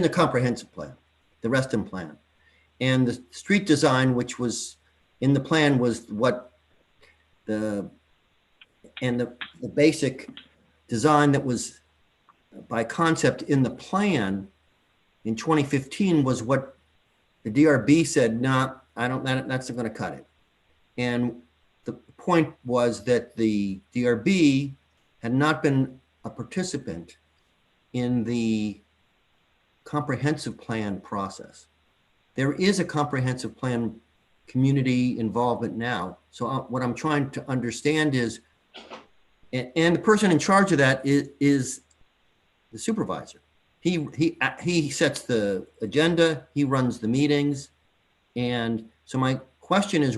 Speaker 3: comprehensive plan, the Reston plan. And the street design, which was in the plan, was what the basic design that was by concept in the plan in 2015 was what the DRB said, nah, that's not going to cut it. And the point was that the DRB had not been a participant in the comprehensive plan process. There is a comprehensive plan community involvement now. So what I'm trying to understand is, and the person in charge of that is the supervisor. He sets the agenda, he runs the meetings. And so my question is,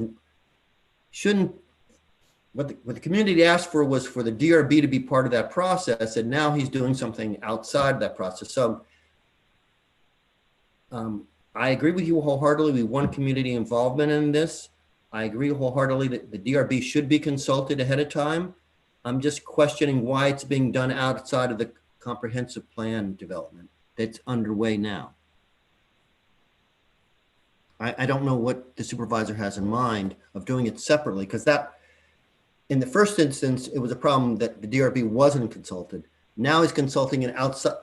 Speaker 3: what the community asked for was for the DRB to be part of that process, and now he's doing something outside that process. So I agree with you wholeheartedly. We want community involvement in this. I agree wholeheartedly that the DRB should be consulted ahead of time. I'm just questioning why it's being done outside of the comprehensive plan development that's underway now. I don't know what the supervisor has in mind of doing it separately, because that, in the first instance, it was a problem that the DRB wasn't consulted. Now he's consulting it outside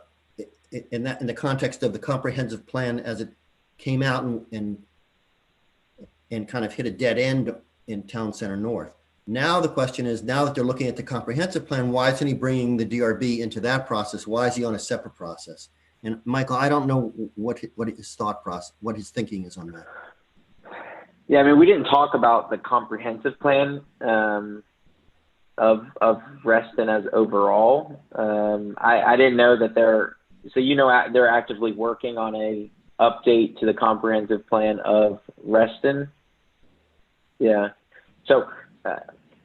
Speaker 3: in the context of the comprehensive plan as it came out and kind of hit a dead end in Town Center North. Now the question is, now that they're looking at the comprehensive plan, why isn't he bringing the DRB into that process? Why is he on a separate process? And Michael, I don't know what his thought process, what his thinking is on that.
Speaker 1: Yeah, I mean, we didn't talk about the comprehensive plan of Reston as overall. I didn't know that they're actively working on a update to the comprehensive plan of Reston. Yeah. So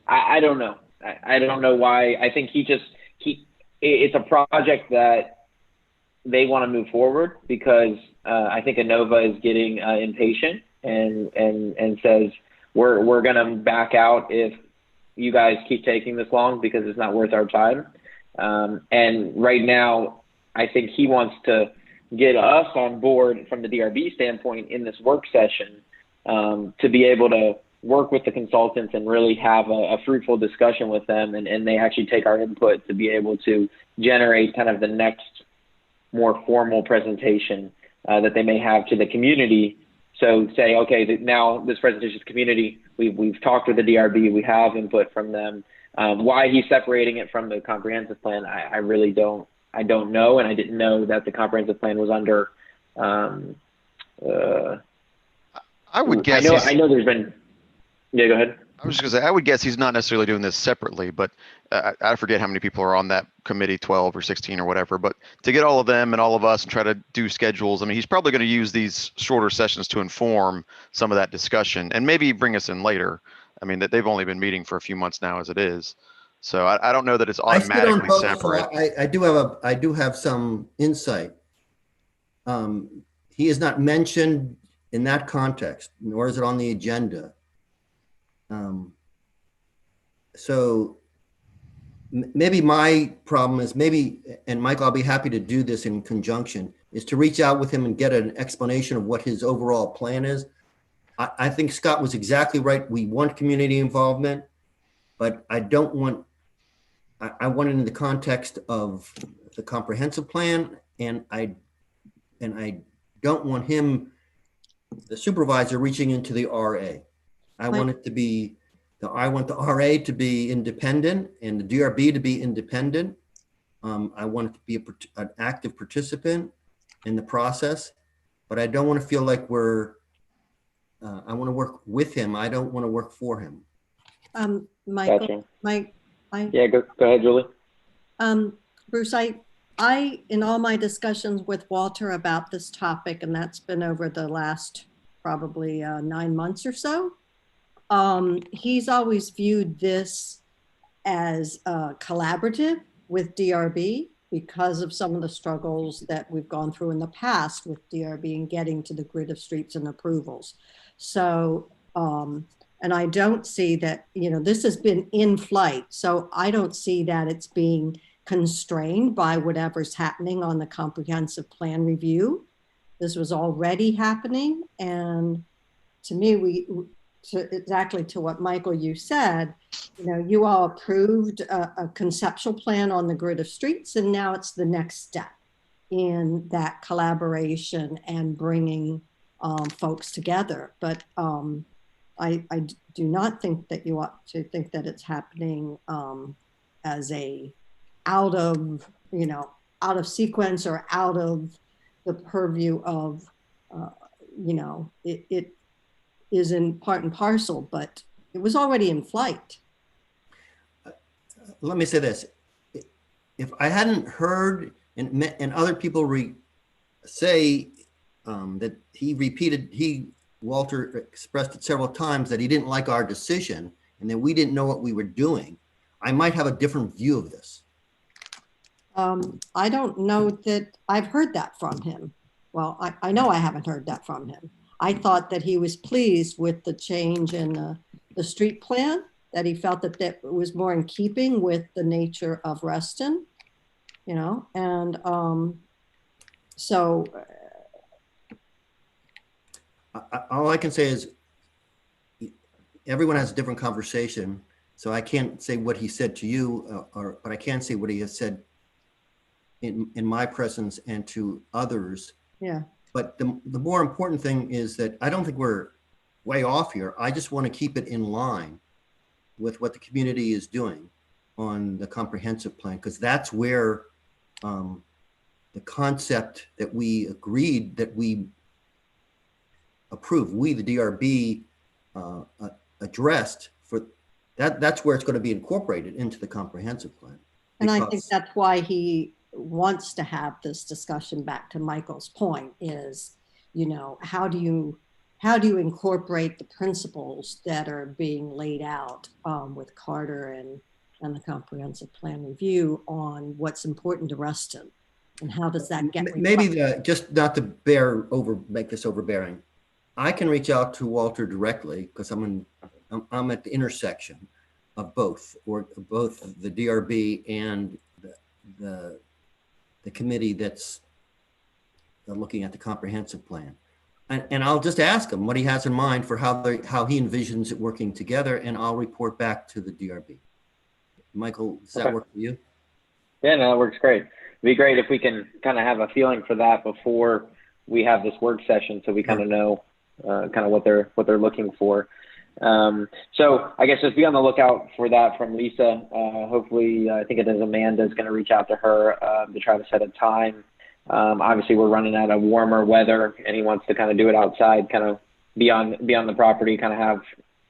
Speaker 1: I don't know. I don't know why. I think it's a project that they want to move forward because I think Inova is getting impatient and says we're going to back out if you guys keep taking this long because it's not worth our time. And right now, I think he wants to get us on board from the DRB standpoint in this work session to be able to work with the consultants and really have a fruitful discussion with them. And they actually take our input to be able to generate kind of the next more formal presentation that they may have to the community. So say, okay, now this presentation is community. We've talked with the DRB. We have input from them. Why he's separating it from the comprehensive plan, I really don't. I don't know, and I didn't know that the comprehensive plan was under.
Speaker 5: I would guess.
Speaker 1: I know. There's been. Yeah, go ahead.
Speaker 5: I was just gonna say, I would guess he's not necessarily doing this separately, but I forget how many people are on that committee, 12 or 16 or whatever, but to get all of them and all of us and try to do schedules, I mean, he's probably going to use these shorter sessions to inform some of that discussion and maybe bring us in later. I mean, that they've only been meeting for a few months now as it is. So I don't know that it's
Speaker 3: I sit on
Speaker 5: automatically
Speaker 3: both, so
Speaker 5: separate.
Speaker 3: I do have some insight. He is not mentioned in that context, nor is it on the agenda. So maybe my problem is and Michael, I'll be happy to do this in conjunction, is to reach out with him and get an explanation of what his overall plan is. I think Scott was exactly right. We want community involvement, but I don't want, I want it in the context of the comprehensive plan, and I don't want him, the supervisor, reaching into the RA. I want it to be, I want the RA to be independent and the DRB to be independent. I want it to be an active participant in the process, but I don't want to feel like I want to work with him. I don't want to work for him.
Speaker 13: Michael,
Speaker 1: Gotcha.
Speaker 13: I
Speaker 1: Yeah, go ahead, Julie.
Speaker 13: Bruce, I, in all my discussions with Walter about this topic, and that's been over the last probably 9 months or so, he's always viewed this as collaborative with DRB because of some of the struggles that we've gone through in the past with DRB and getting to the grid of streets and approvals. So, and I don't see that, this has been in flight. So I don't see that it's being constrained by whatever's happening on the comprehensive plan review. This was already happening. And to me, exactly to what Michael, you said, you all approved a conceptual plan on the grid of streets, and now it's the next step in that collaboration and bringing folks together. But I do not think that you ought to think that it's happening as a out of sequence or out of the purview of, it is in part and parcel, but it was already in flight.
Speaker 3: Let me say this. If I hadn't heard and other people say that Walter expressed it several times that he didn't like our decision and that we didn't know what we were doing, I might have a different view of this.
Speaker 13: I don't know that I've heard that from him. Well, I know I haven't heard that from him. I thought that he was pleased with the change in the street plan, that he felt that was more in keeping with the nature of Reston, and so.
Speaker 3: All I can say is everyone has a different conversation, so I can't say what he said to you, but I can say what he has said in my presence and to others.
Speaker 13: Yeah.
Speaker 3: But the more important thing is that I don't think we're way off here. I just want to keep it in line with what the community is doing on the comprehensive plan, because that's where the concept that we agreed that we approved, we, the DRB, addressed for that's where it's going to be incorporated into the comprehensive plan.
Speaker 13: And I think that's why he wants to have this discussion, back to Michael's point, is, how do you incorporate the principles that are being laid out with Carter and the comprehensive plan review on what's important to Reston, and how does that get
Speaker 3: maybe just not to make this overbearing. I can reach out to Walter directly because I'm at the intersection of both the DRB and the committee that's looking at the comprehensive plan. And I'll just ask him what he has in mind for how he envisions it working together, and I'll report back to the DRB. Michael, does that work for you?
Speaker 1: Yeah, no, that works great. It'd be great if we can kind of have a feeling for that before we have this work session, so we kind of know kind of what they're looking for. So I guess just be on the lookout for that from Lisa. Hopefully, I think it is Amanda's going to reach out to her to try to set a time. Obviously, we're running out of warmer weather, and he wants to kind of do it outside, kind of be on the property, kind of have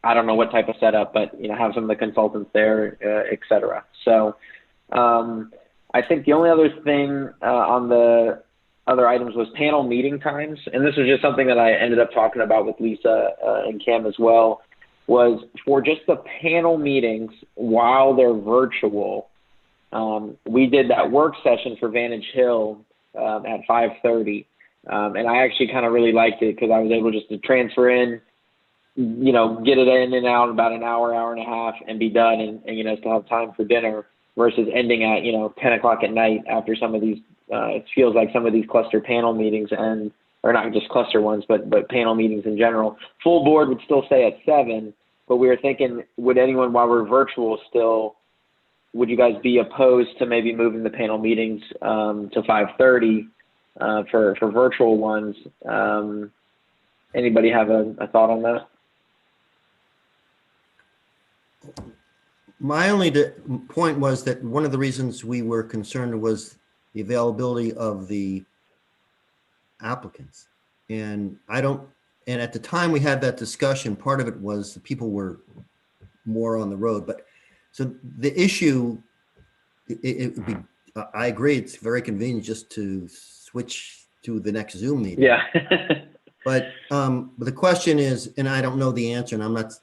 Speaker 1: I don't know what type of setup, but have some of the consultants there, et cetera. So I think the only other thing on the other items was panel meeting times, and this was just something that I ended up talking about with Lisa and Cam as well, was for just the panel meetings while they're virtual. We did that work session for Vantage Hill at 5:30, and I actually kind of really liked it because I was able just to transfer in, get it in and out in about an hour, hour and a half, and be done, and still have time for dinner versus ending at 10 o'clock at night after some of these. It feels like some of these cluster panel meetings or not just cluster ones, but panel meetings in general. Full board would still stay at 7, but we were thinking, would anyone, while we're virtual still, would you guys be opposed to maybe moving the panel meetings to 5:30 for virtual ones? Anybody have a thought on that?
Speaker 3: My only point was that one of the reasons we were concerned was the availability of the applicants. And at the time we had that discussion, part of it was the people were more on the road. But so the issue, it would be, I agree, it's very convenient just to switch to the next Zoom meeting.
Speaker 1: Yeah.
Speaker 3: But the question is, and I don't know the answer, and I'm not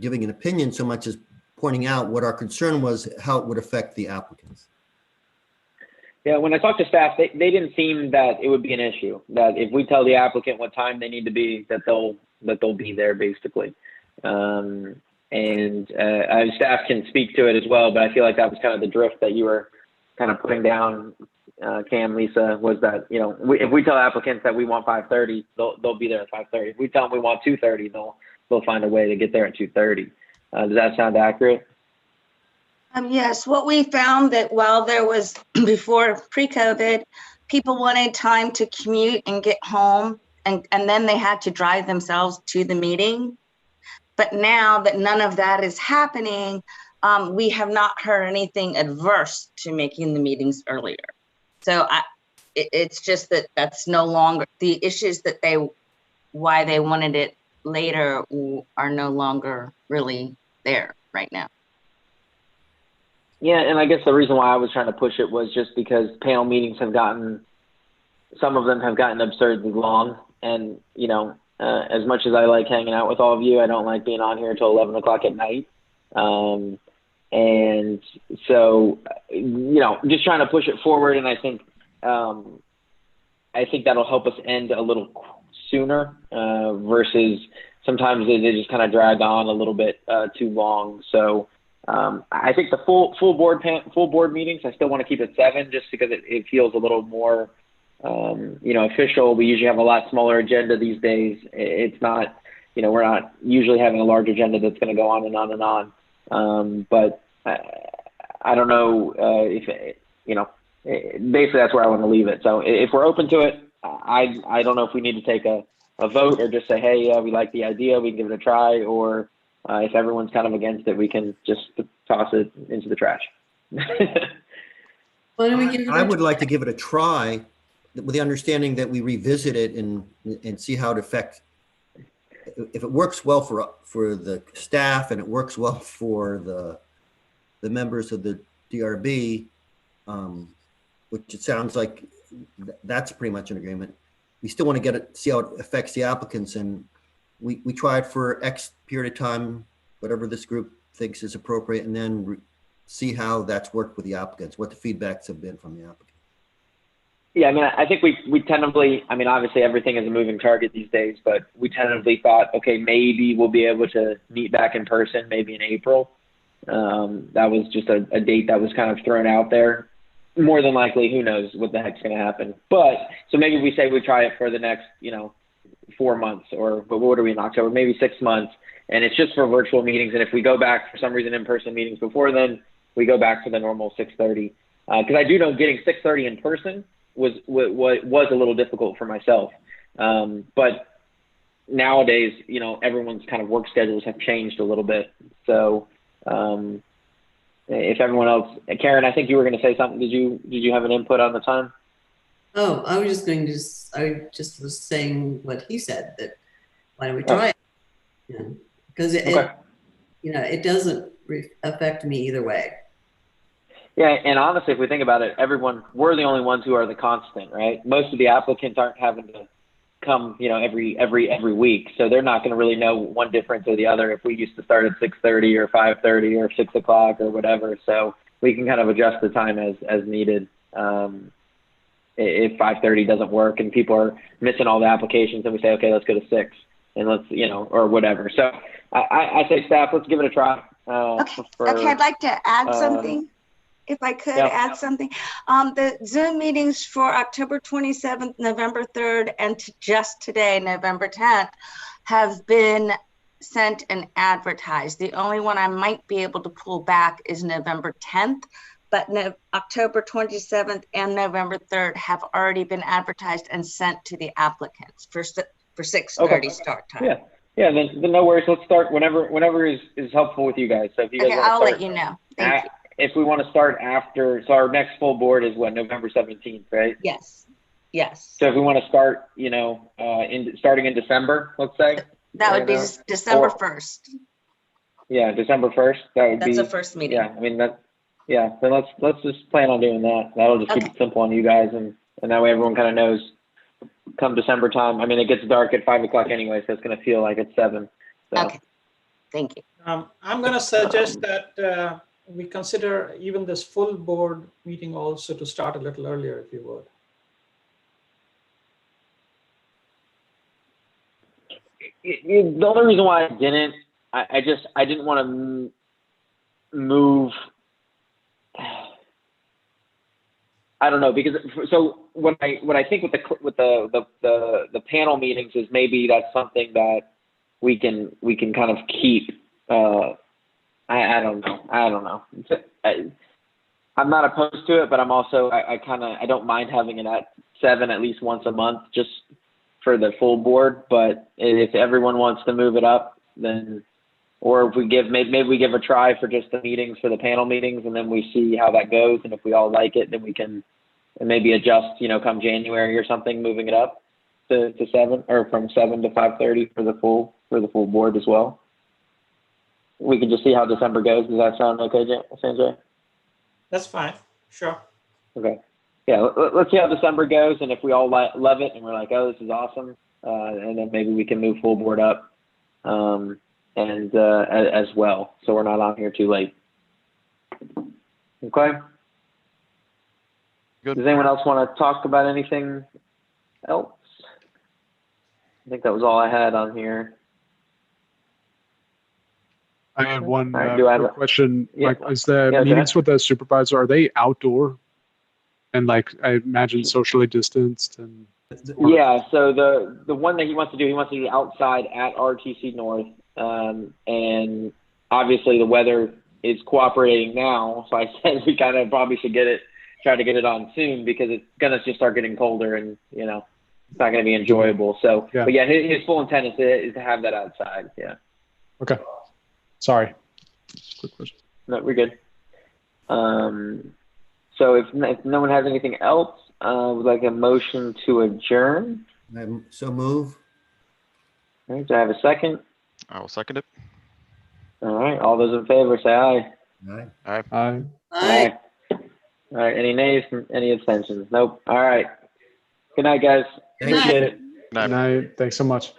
Speaker 3: giving an opinion so much as pointing out what our concern was, how it would affect the applicants.
Speaker 1: Yeah, when I talked to staff, they didn't seem that it would be an issue, that if we tell the applicant what time they need to be, that they'll be there basically. Staff can speak to it as well, but I feel like that was kind of the drift that you were kind of putting down, Cam, Lisa, was that, if we tell applicants that we want 5:30, they'll be there at 5:30. If we tell them we want 2:30, they'll find a way to get there at 2:30. Does that sound accurate?
Speaker 2: Yes, what we found that while there was, before pre-COVID, people wanted time to commute and get home, and then they had to drive themselves to the meeting. But now that none of that is happening, we have not heard anything adverse to making the meetings earlier. So it's just that that's no longer, the issues that why they wanted it later are no longer really there right now.
Speaker 1: Yeah, and I guess the reason why I was trying to push it was just because panel meetings some of them have gotten absurdly long. And, as much as I like hanging out with all of you, I don't like being on here until 11 o'clock at night. And so, just trying to push it forward. And I think that'll help us end a little sooner versus sometimes they just kind of drag on a little bit too long. So I think the full board meetings, I still want to keep it 7 just because it feels a little more, official. We usually have a lot smaller agenda these days. It's not, we're not usually having a large agenda that's going to go on and on and on. But I don't know if, basically that's where I want to leave it. So if we're open to it, I don't know if we need to take a vote or just say, hey, we like the idea, we can give it a try, or if everyone's kind of against it, we can just toss it into the trash.
Speaker 3: I would like to give it a try with the understanding that we revisit it and see how it affects. If it works well for the staff and it works well for the members of the DRB, which it sounds like that's pretty much an agreement. We still want to see how it affects the applicants, and we tried for X period of time, whatever this group thinks is appropriate, and then see how that's worked with the applicants, what the feedbacks have been from the applicants.
Speaker 1: Yeah, I mean, I think we tentatively, I mean, obviously everything is a moving target these days, but we tentatively thought, okay, maybe we'll be able to meet back in person, maybe in April. That was just a date that was kind of thrown out there. More than likely, who knows what the heck's going to happen. But, so maybe we say we try it for the next, 4 months, but what are we in October? Maybe 6 months. And it's just for virtual meetings. And if we go back for some reason in-person meetings before then, we go back to the normal 6:30. Because I do know getting 6:30 in person was a little difficult for myself. But nowadays, everyone's kind of work schedules have changed a little bit. So if everyone else, Karen, I think you were going to say something. Did you have an input on the time?
Speaker 8: Oh, I was just was saying what he said, that why don't we try it? Yeah. Because
Speaker 1: Okay.
Speaker 8: it doesn't affect me either way.
Speaker 1: Yeah, and honestly, if we think about it, we're the only ones who are the constant, right? Most of the applicants aren't having to come, every week, so they're not going to really know one difference or the other if we used to start at 6:30 or 5:30 or 6 o'clock or whatever. So we can kind of adjust the time as needed. If 5:30 doesn't work and people are missing all the applications, then we say, okay, let's go to 6 and let's, or whatever. So I say staff, let's give it a try.
Speaker 2: Okay, I'd like to add something. If I could add something. The Zoom meetings for October 27th, November 3rd, and just today, November 10th, have been sent and advertised. The only one I might be able to pull back is November 10th, but October 27th and November 3rd have already been advertised and sent to the applicants for 6:30 start time.
Speaker 1: Yeah. Then no worries. Let's start whenever is helpful with you guys. So if you guys want to
Speaker 2: I'll
Speaker 1: start,
Speaker 2: let you know. Thank you.
Speaker 1: If we want to start after, so our next full board is what, November 17th, right?
Speaker 2: Yes.
Speaker 1: So if we want to start, starting in December, let's say.
Speaker 2: That would be December 1st.
Speaker 1: Yeah, December 1st. That's
Speaker 2: the first meeting.
Speaker 1: Yeah, I mean then let's just plan on doing that. That'll just keep it simple on you guys, and that way everyone kind of knows. Come December time, I mean, it gets dark at 5 o'clock anyway, so it's going to feel like it's 7. So.
Speaker 2: Okay. Thank you.
Speaker 4: I'm going to suggest that we consider even this full board meeting also to start a little earlier, if you would.
Speaker 1: The only reason why I didn't, I didn't want to move. I don't know, because so what I think with the panel meetings is maybe that's something that we can kind of keep. I don't know. I'm not opposed to it, but I'm also I don't mind having it at 7 at least once a month just for the full board. But if everyone wants to move it up, then, or if we maybe we give a try for just the meetings, for the panel meetings, and then we see how that goes, and if we all like it, then we can maybe adjust, come January or something, moving it up to 7, or from 7 to 5:30 for the full board as well. We can just see how December goes. Does that sound okay, Sanjay?
Speaker 4: That's fine. Sure.
Speaker 1: Okay. Yeah, let's see how December goes, and if we all love it and we're like, oh, this is awesome, and then maybe we can move full board up, and as well, so we're not on here too late. Okay.
Speaker 5: Good.
Speaker 1: Does anyone else want to talk about anything else? I think that was all I had on here.
Speaker 7: I had one
Speaker 1: quick
Speaker 7: question.
Speaker 1: Yeah.
Speaker 7: Mike, is the meetings with the supervisor, are they outdoor? And like, I imagine socially distanced and.
Speaker 1: Yeah, so the one that he wants to do outside at RTC North. And obviously the weather is cooperating now. So I said we kind of probably should try to get it on soon, because it's going to just start getting colder, and, it's not going to be enjoyable. So,
Speaker 7: yeah.
Speaker 1: But yeah, his full intent is to have that outside. Yeah.
Speaker 7: Okay. Sorry. Quick question.
Speaker 1: No, we're good. So if no one has anything else, would like a motion to adjourn.
Speaker 3: So move.
Speaker 1: All right, do I have a second?
Speaker 5: I will second it.
Speaker 1: All right, all those in favor say aye.
Speaker 3: Aye.
Speaker 5: Aye.
Speaker 7: Aye.
Speaker 1: Aye. All right, any nays, any abstentions? Nope. All right. Good night, guys.
Speaker 3: Thank you.
Speaker 1: Appreciate it.
Speaker 5: Good night.
Speaker 7: Good night. Thanks so much.